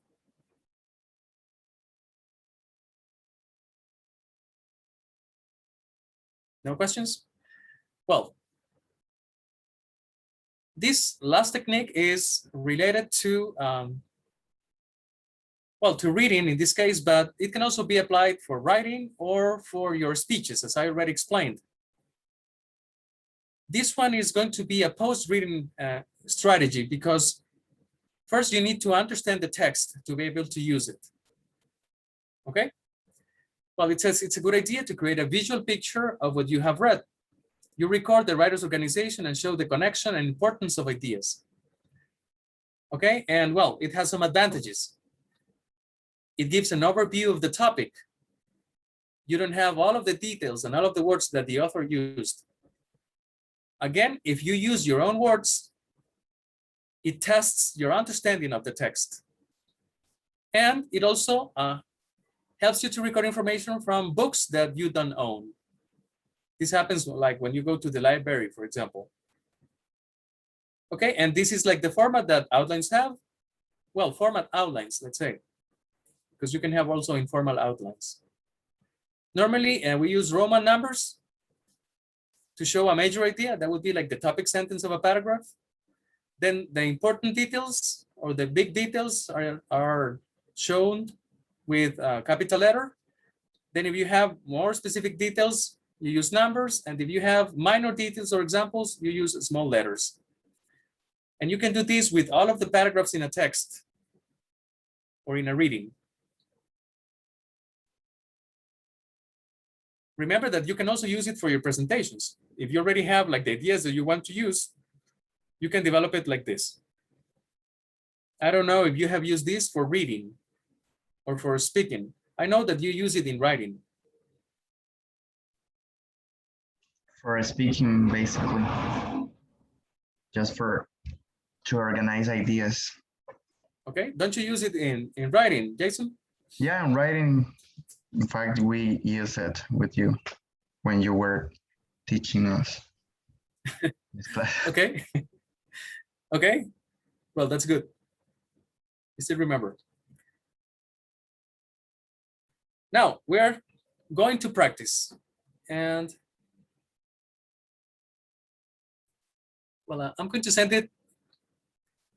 No questions? Well, this last technique is related to, well, to reading in this case, but it can also be applied for writing or for your speeches, as I already explained. This one is going to be a post-reading strategy because first you need to understand the text to be able to use it. Okay? Well, it says it's a good idea to create a visual picture of what you have read. You record the writer's organization and show the connection and importance of ideas. Okay, and well, it has some advantages. It gives an overview of the topic. You don't have all of the details and all of the words that the author used. Again, if you use your own words, it tests your understanding of the text. And it also helps you to record information from books that you don't own. This happens like when you go to the library, for example. Okay, and this is like the format that outlines have. Well, format outlines, let's say, because you can have also informal outlines. Normally, we use Roman numbers to show a major idea. That would be like the topic sentence of a paragraph. Then the important details or the big details are shown with a capital letter. Then if you have more specific details, you use numbers. And if you have minor details or examples, you use small letters. And you can do this with all of the paragraphs in a text or in a reading. Remember that you can also use it for your presentations. If you already have like the ideas that you want to use, you can develop it like this. I don't know if you have used this for reading or for speaking. I know that you use it in writing. For speaking, basically, just to organize ideas. Okay, don't you use it in writing, Jason? Yeah, in writing. In fact, we use it with you when you were teaching us. Okay. Okay. Well, that's good. You still remember. Now we're going to practice. And well, I'm going to send it.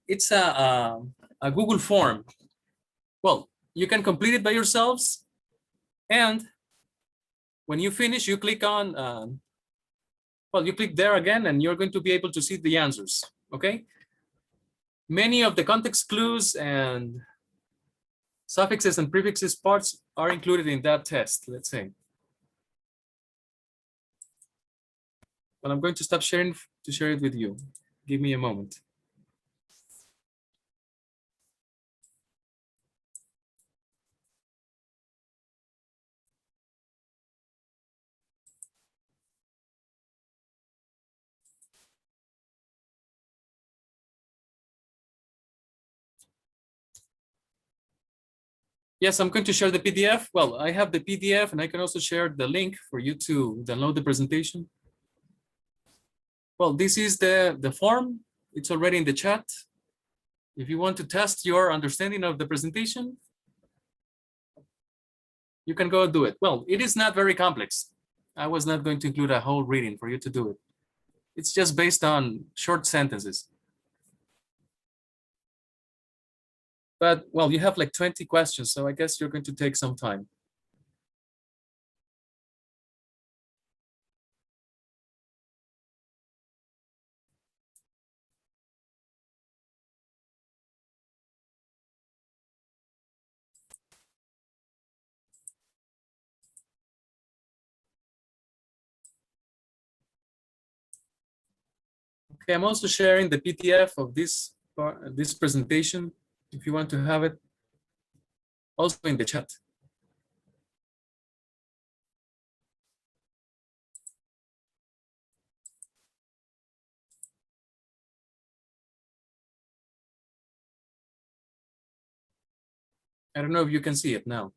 It's a Google form. Well, you can complete it by yourselves. And when you finish, you click on, well, you click there again, and you're going to be able to see the answers, okay? Many of the context clues and suffixes and prefixes parts are included in that test, let's say. But I'm going to stop sharing to share it with you. Give me a moment. Yes, I'm going to share the PDF. Well, I have the PDF and I can also share the link for you to download the presentation. Well, this is the form. It's already in the chat. If you want to test your understanding of the presentation, you can go do it. Well, it is not very complex. I was not going to include a whole reading for you to do it. It's just based on short sentences. But, well, you have like 20 questions, so I guess you're going to take some time. Okay, I'm also sharing the PDF of this presentation, if you want to have it, also in the chat. I don't know if you can see it now.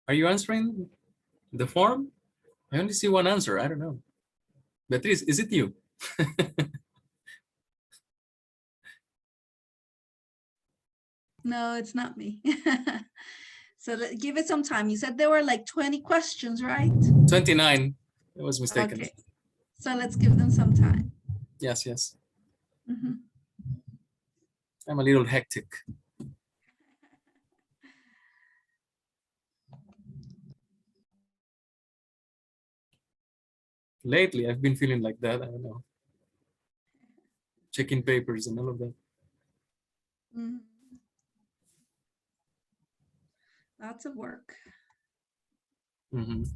Are you answering the form? I only see one answer. I don't know. Beatriz, is it you? No, it's not me. So give it some time. You said there were like 20 questions, right? 29. I was mistaken. Okay. So let's give them some time. Yes, yes. Mhm. I'm a little hectic. Lately, I've been feeling like that. I don't know. Checking papers and all of that. Mhm. Lots of work. Mhm.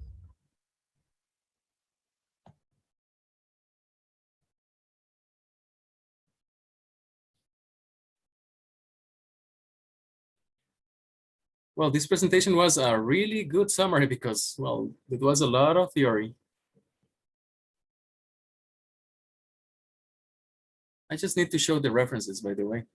Well, this presentation was a really good summary because, well, it was a lot of theory. I just need to show the references, by the way.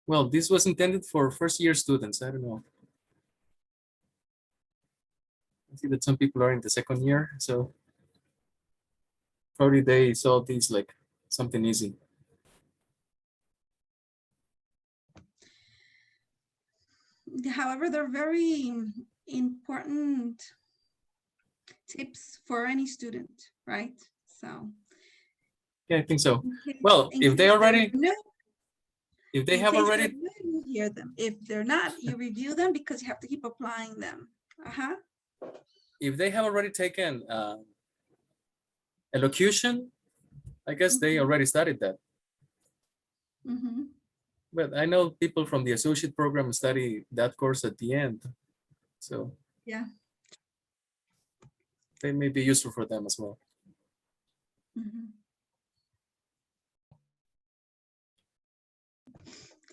Well, this was intended for first-year students. I don't know. I see that some people are in the second year, so probably they saw these like something easy. However, they're very important tips for any student, right? So Yeah, I think so. in Well, case if they they're already, new, if they in have case they're already, new, you hear them. If they're not, you review them because you have to keep applying them. if they have already taken elocution, I guess they already studied that. But I know people from the associate program study that course at the end. So yeah, they may be useful for them as well.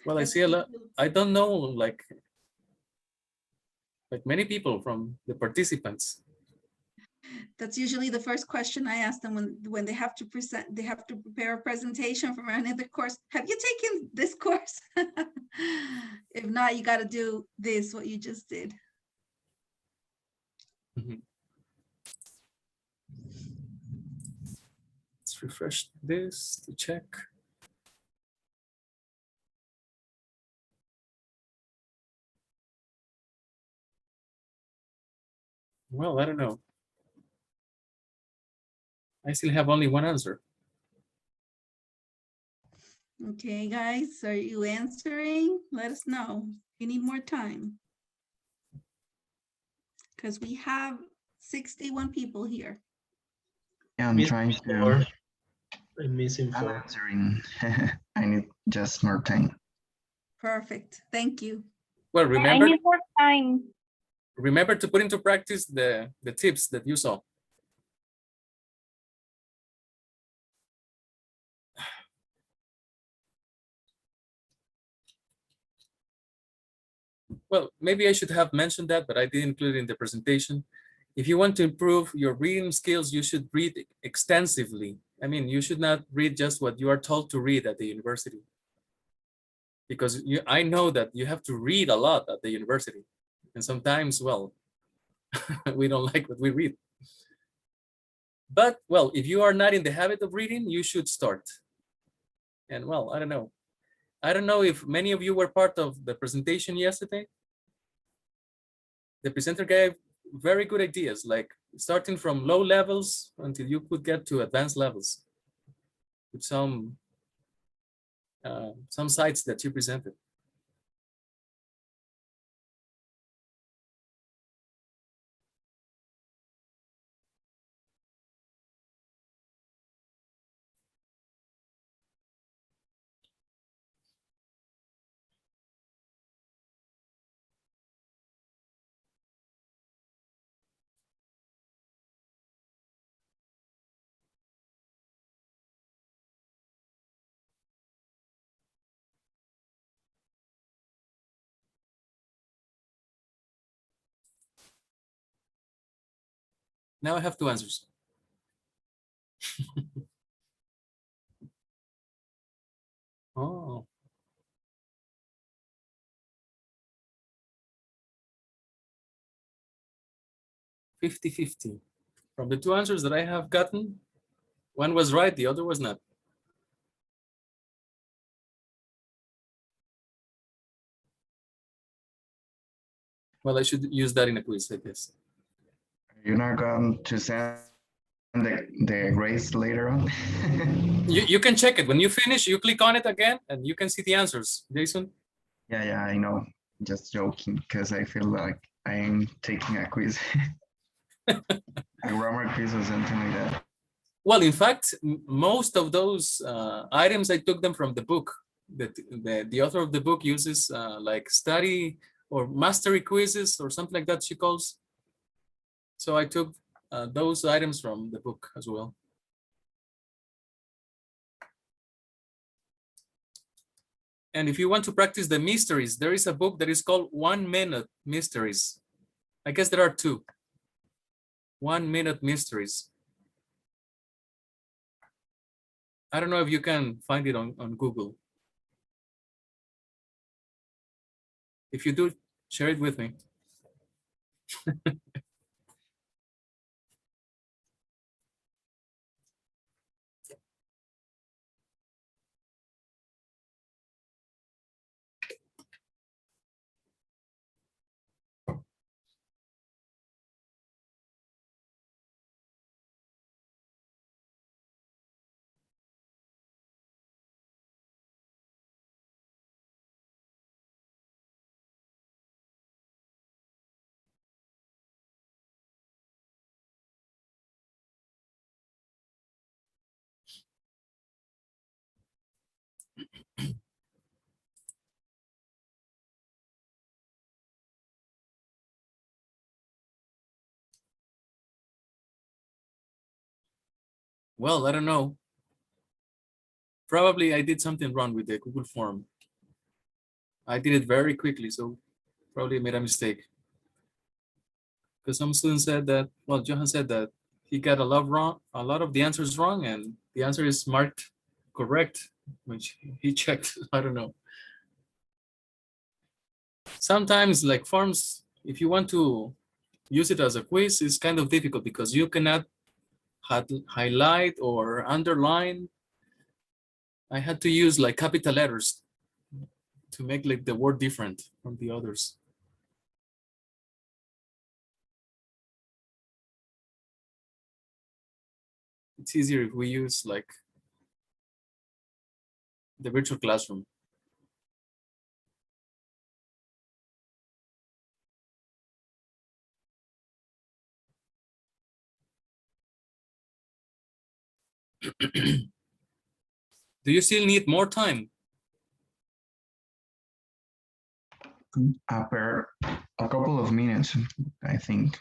Well, I see a lot. I don't know like many people from the participants. That's usually the first question I ask them when they have to present, they have to prepare a presentation from another course. Have you taken this course? If not, you got to do this, what you just did. Let's refresh this to check. Well, I don't know. I still have only one answer. Okay, guys, are you answering? Let us know. You need more time. Because we have 61 people here. Yeah, I'm trying to. I'm missing I'm 4. answering. I need just more time. Perfect. Thank you. Well, remember, I need more time. remember to put into practice the tips that you saw. Well, maybe I should have mentioned that, but I didn't include it in the presentation. If you want to improve your reading skills, you should read extensively. I mean, you should not read just what you are told to read at the university. Because I know that you have to read a lot at the university. And sometimes, well, we don't like what we read. But, well, if you are not in the habit of reading, you should start. And, well, I don't know. I don't know if many of you were part of the presentation yesterday. The presenter gave very good ideas, like starting from low levels until you could get to advanced levels with some sites that you presented. Now I have 2 answers. Oh. 50-50. From the 2 answers that I have gotten, one was right, the other was not. Well, I should use that in a quiz, I guess. You're not going to send the grades later on? You can check it. When you finish, you click on it again, and you can see the answers. Jason? Yeah, I know. Just joking, because I feel like I am taking a quiz. A grammar quiz or something like that. Well, in fact, most of those items, I took them from the book. The author of the book uses like study or mastery quizzes or something like that she calls. So I took those items from the book as well. And if you want to practice the mysteries, there is a book that is called 1 Minute Mysteries. I guess there are 2. 1 Minute Mysteries. I don't know if you can find it on Google. If you do, share it with me. Well, I don't know. Probably I did something wrong with the Google form. I did it very quickly, so probably made a mistake. Because some students said that, well, Johan said that he got a lot of the answers wrong, and the answer is marked correct, which he checked. I don't know. Sometimes like forms, if you want to use it as a quiz, it's kind of difficult because you cannot highlight or underline. I had to use like capital letters to make like the word different from the others. It's easier if we use like the virtual classroom. Do you still need more time? Per a couple of minutes, I think.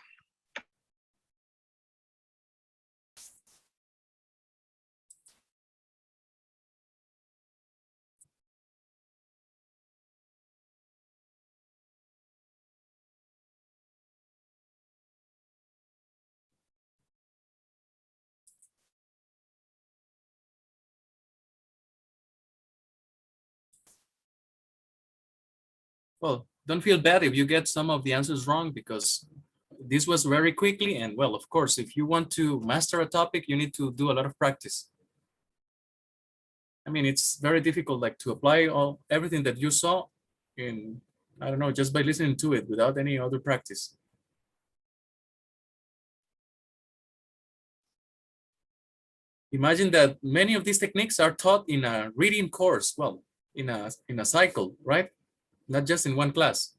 Well, don't feel bad if you get some of the answers wrong, because this was very quickly. And well, of course, if you want to master a topic, you need to do a lot of practice. I mean, it's very difficult like to apply everything that you saw in, I don't know, just by listening to it without any other practice. Imagine that many of these techniques are taught in a reading course, well, in a cycle, right? Not just in one class.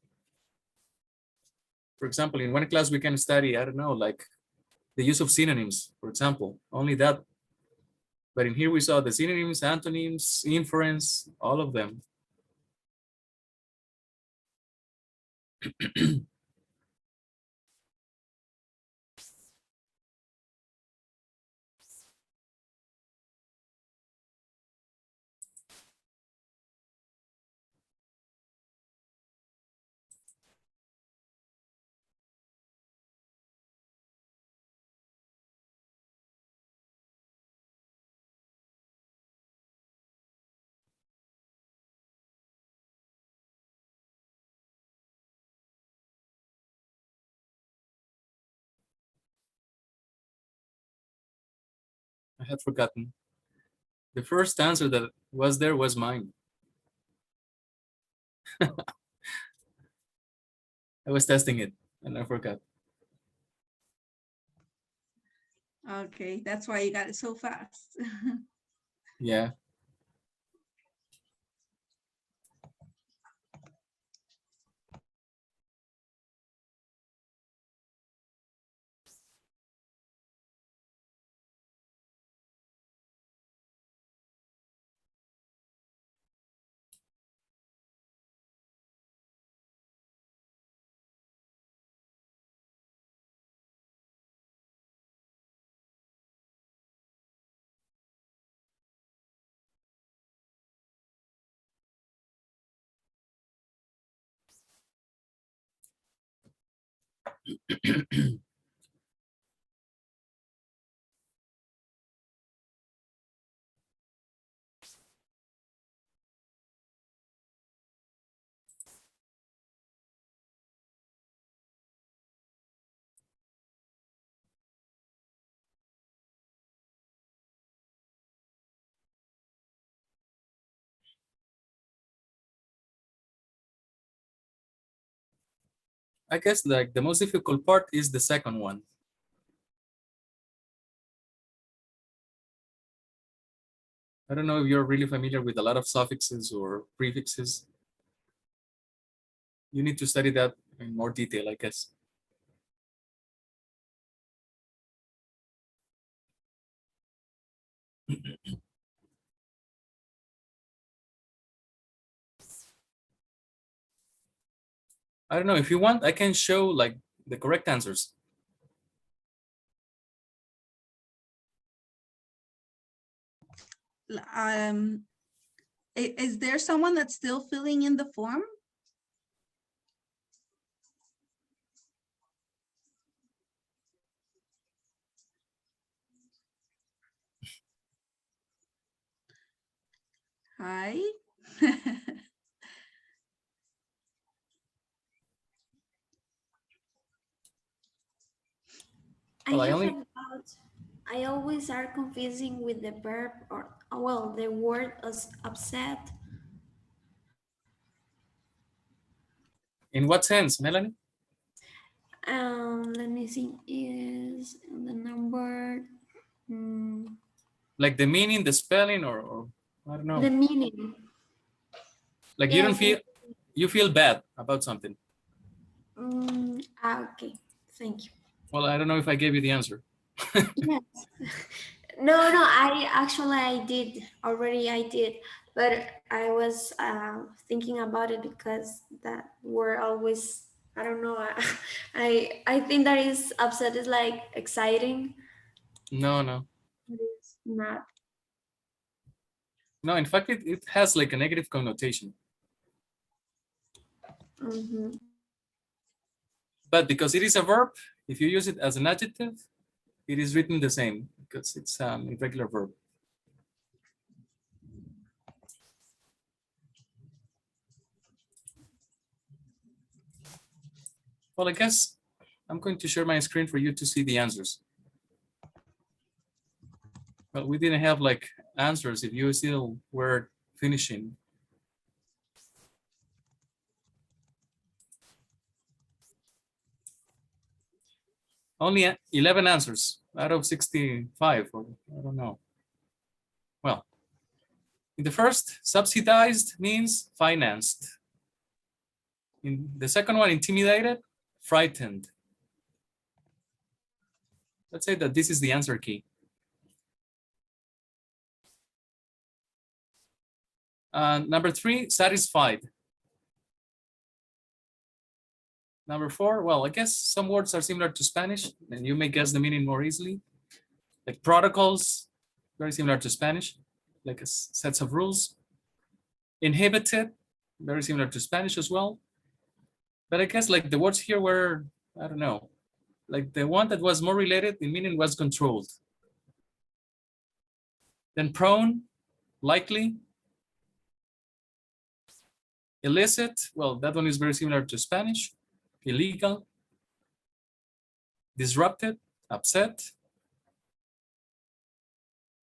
For example, in one class we can study, I don't know, like the use of synonyms, for example, only that. But in here we saw the synonyms, antonyms, inference, all of them. I had forgotten. The first answer that was there was mine. I was testing it and I forgot. Okay, that's why you got it so fast. Yeah. I guess like the most difficult part is the second one. I don't know if you're really familiar with a lot of suffixes or prefixes. You need to study that in more detail, I guess. I don't know, if you want, I can show like the correct answers. Is there someone that's still filling in the form? Hi. Well, I have only- a doubt. I always are confusing with the verb or, well, the word is upset. In what sense, Melanie? Let me see, is the number, Like the meaning, the spelling, or I don't know. the meaning. Like you don't Yes. feel, you feel bad about something. Okay, thank you. Well, I don't know if I gave you the answer. Yes. No, I did already. I did, but I was thinking about it because that we're always. I don't know. I think that is upset is like exciting. No. It is not. No, in fact, it has like a negative connotation. Mm-hmm. But because it is a verb, if you use it as an adjective, it is written the same because it's an irregular verb. Well, I guess I'm going to share my screen for you to see the answers. Well, we didn't have like answers if you still were finishing. Only 11 answers out of 65, or I don't know. Well, in the first, subsidized means financed. In the second one, intimidated, frightened. Let's say that this is the answer key. Number 3, satisfied. Number 4, well, I guess some words are similar to Spanish, and you may guess the meaning more easily. Like protocols, very similar to Spanish, like sets of rules. Inhibited, very similar to Spanish as well. But I guess like the words here were, I don't know, like the one that was more related in meaning was controlled. Then prone, likely. Illicit, well, that one is very similar to Spanish. Illegal. Disrupted, upset.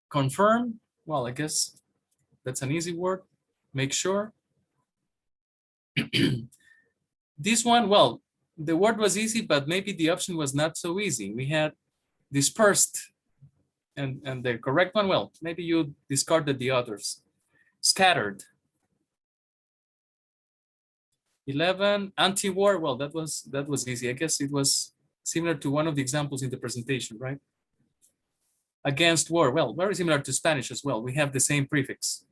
Confirm, well, I guess that's an easy word. Make sure. This one, well, the word was easy, but maybe the option was not so easy. We had dispersed, and the correct one, well, maybe you discarded the others. Scattered. 11, anti-war, well, that was easy. I guess it was similar to one of the examples in the presentation, right? Against war, well, very similar to Spanish as well. We have the same prefix.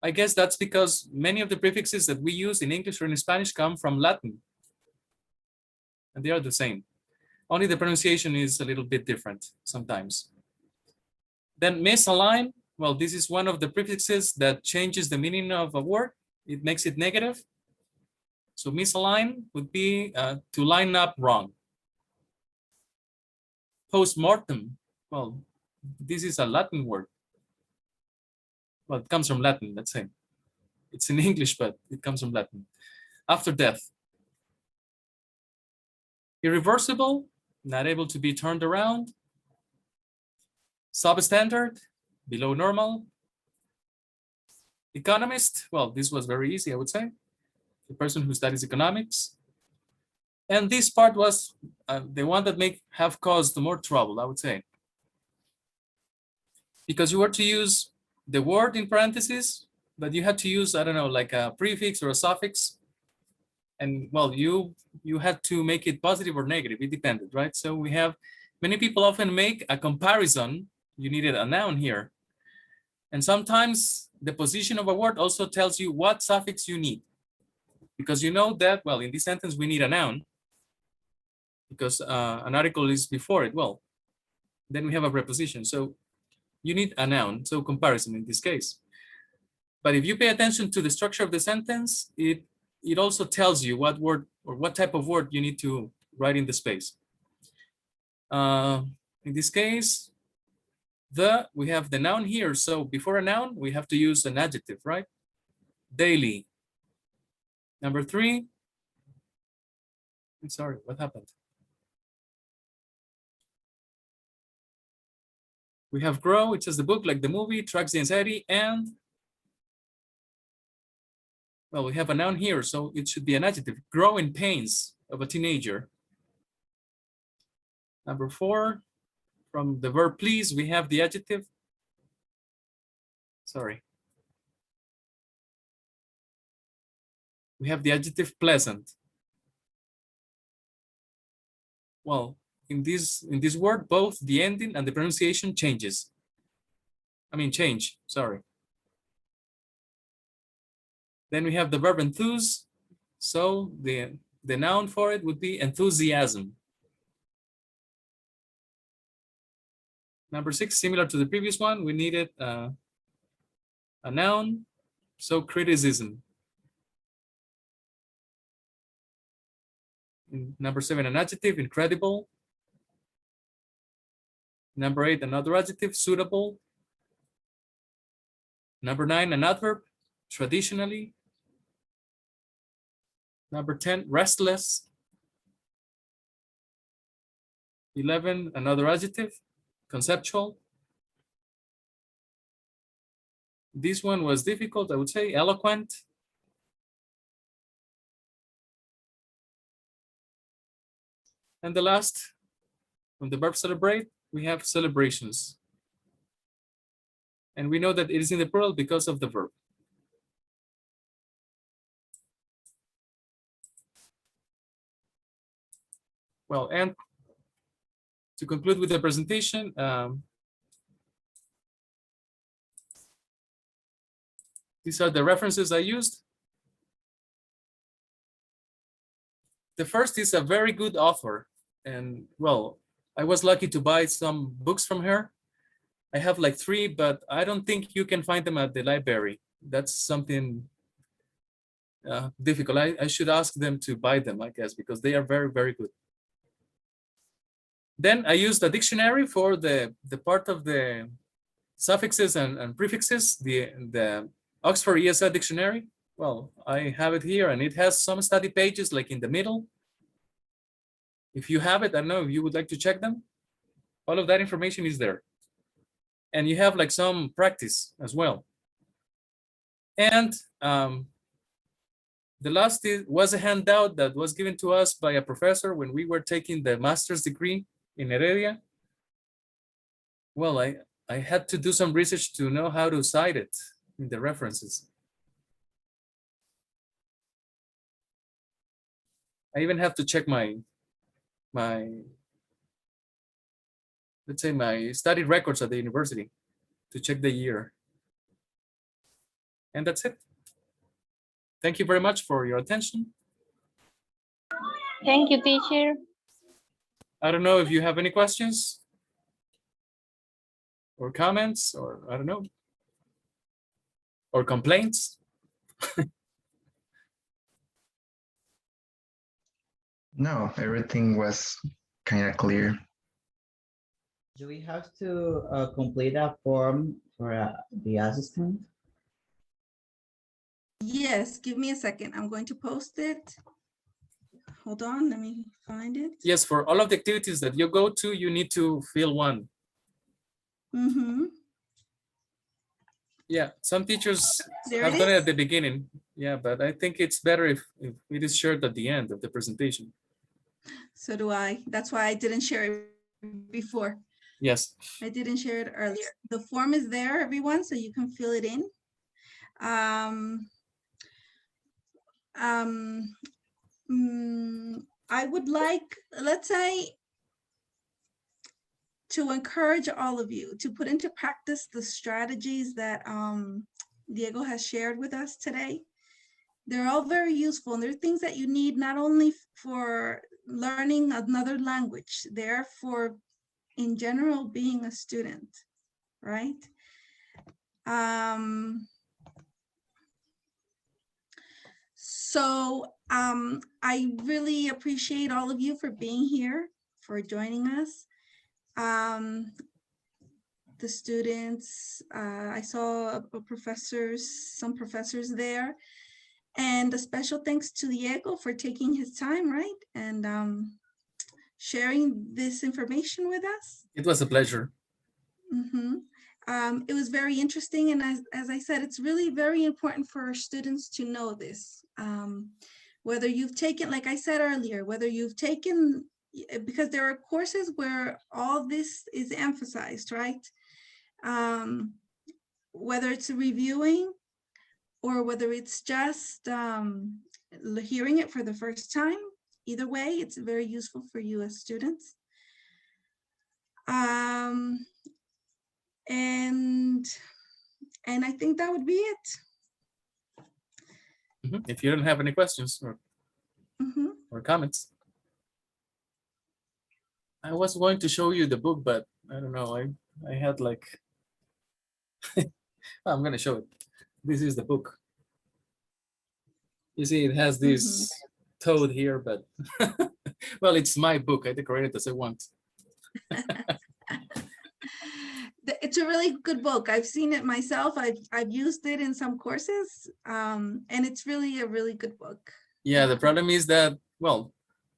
I guess that's because many of the prefixes that we use in English or in Spanish come from Latin. And they are the same. Only the pronunciation is a little bit different sometimes. Then misalign, well, this is one of the prefixes that changes the meaning of a word. It makes it negative. So misalign would be to line up wrong. Postmortem, well, this is a Latin word. Well, it comes from Latin, let's say. It's in English, but it comes from Latin. After death. Irreversible, not able to be turned around. Substandard, below normal. Economist, well, this was very easy, I would say. The person who studies economics. And this part was the one that may have caused more trouble, I would say. Because you were to use the word in parentheses, but you had to use, I don't know, like a prefix or a suffix. And well, you had to make it positive or negative, it depended, right? So we have, many people often make a comparison. You needed a noun here. And sometimes the position of a word also tells you what suffix you need. because you know that, well, in this sentence, we need a noun because an article is before it. Well, then we have a preposition. So you need a noun. So comparison in this case. But if you pay attention to the structure of the sentence, it also tells you what word or what type of word you need to write in the space. In this case, we have the noun here. So before a noun, we have to use an adjective, right? Daily. Number 3. I'm sorry, what happened? We have grow, which is the book, like the movie, tracks the anxiety, and well, we have a noun here, so it should be an adjective. Grow in pains of a teenager. Number 4, from the verb please, we have the adjective. Sorry. We have the adjective pleasant. Well, in this word, both the ending and the pronunciation changes. Change, sorry. Then we have the verb enthuse. So the noun for it would be enthusiasm. Number 6, similar to the previous one, we needed a noun, so criticism. Number 7, an adjective, incredible. Number 8, another adjective, suitable. Number 9, an adverb, traditionally. Number 10, restless. 11, another adjective, conceptual. This one was difficult, I would say, eloquent. And the last, from the verb celebrate, we have celebrations. And we know that it is in the plural because of the verb. Well, and to conclude with the presentation, these are the references I used. The first is a very good author. And well, I was lucky to buy some books from her. I have like 3, but I don't think you can find them at the library. That's something difficult. I should ask them to buy them, I guess, because they are very, very good. Then I used a dictionary for the part of the suffixes and prefixes, the Oxford ESL dictionary. Well, I have it here and it has some study pages like in the middle. If you have it, I don't know if you would like to check them. All of that information is there. And you have like some practice as well. And the last was a handout that was given to us by a professor when we were taking the master's degree in Heredia. Well, I had to do some research to know how to cite it in the references. I even have to check my let's say my study records at the university to check the year. And that's it. Thank you very much for your attention. Thank you, teacher. I don't know if you have any questions or comments or I don't know, or complaints. No, everything was kind of clear. Do we have to complete a form for the assistant? Yes, give me a second. I'm going to post it. Hold on, let me find it. Yes, for all of the activities that you go to, you need to fill one. Mm-hmm. Yeah, some teachers There have it done it is. at the beginning. Yeah, but I think it's better if it is shared at the end of the presentation. So do I. That's why I didn't share it before. Yes. I didn't share it earlier. The form is there, everyone, so you can fill it in. I would like, let's say, to encourage all of you to put into practice the strategies that Diego has shared with us today. they're all very useful, and they're things that you need not only for learning another language, they're for, in general, being a student, right? I really appreciate all of you for being here, for joining us. The students, I saw some professors there, and a special thanks to Diego for taking his time, right? And sharing this information with us. It was a pleasure. It was very interesting, and as I said, it's really very important for our students to know this. Whether you've taken, like I said earlier, whether you've taken, because there are courses where all this is emphasized, right? Whether it's reviewing or whether it's just hearing it for the first time, either way, it's very useful for you as students. And I think that would be it. If you don't have any questions or comments. I was going to show you the book, but I don't know. I had like, I'm going to show it. This is the book. You see, it has this toad here, but well, it's my book. I decorate it as I want. It's a really good book. I've seen it myself. I've used it in some courses, and it's really a really good book. Yeah, the problem is that, well,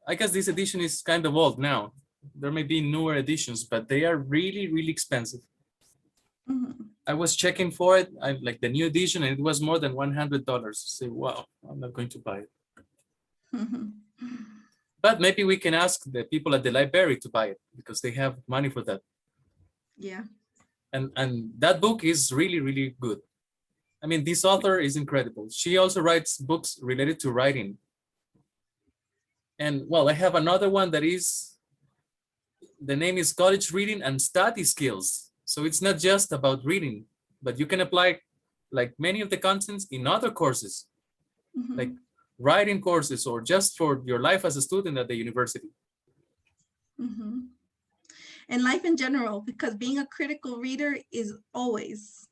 I guess this edition is kind of old now. There may be newer editions, but they are really, really expensive. I was checking for it, like the new edition, and it was more than $100. So, wow, I'm not going to buy it. But maybe we can ask the people at the library to buy it because they have money for that. Yeah. And that book is really, really good. I mean, this author is incredible. She also writes books related to writing. And well, I have another one that is, the name is College Reading and Study Skills. So it's not just about reading, but you can apply like many of the contents in other courses, like writing courses or just for your life as a student at the university. And life in general, because being a critical reader is always.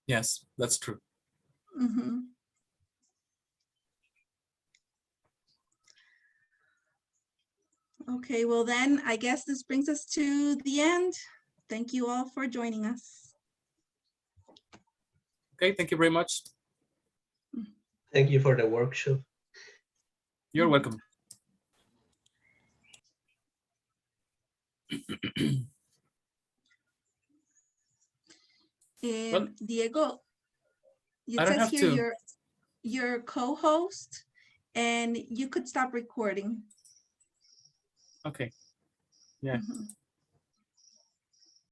Yes, that's true. Okay, well then, I guess this brings us to the end. Thank you all for joining us. Okay, thank you very much. Thank you for the workshop. You're welcome. Diego, it I don't says have here to. you're co-host, and you could stop recording. Okay. Yeah.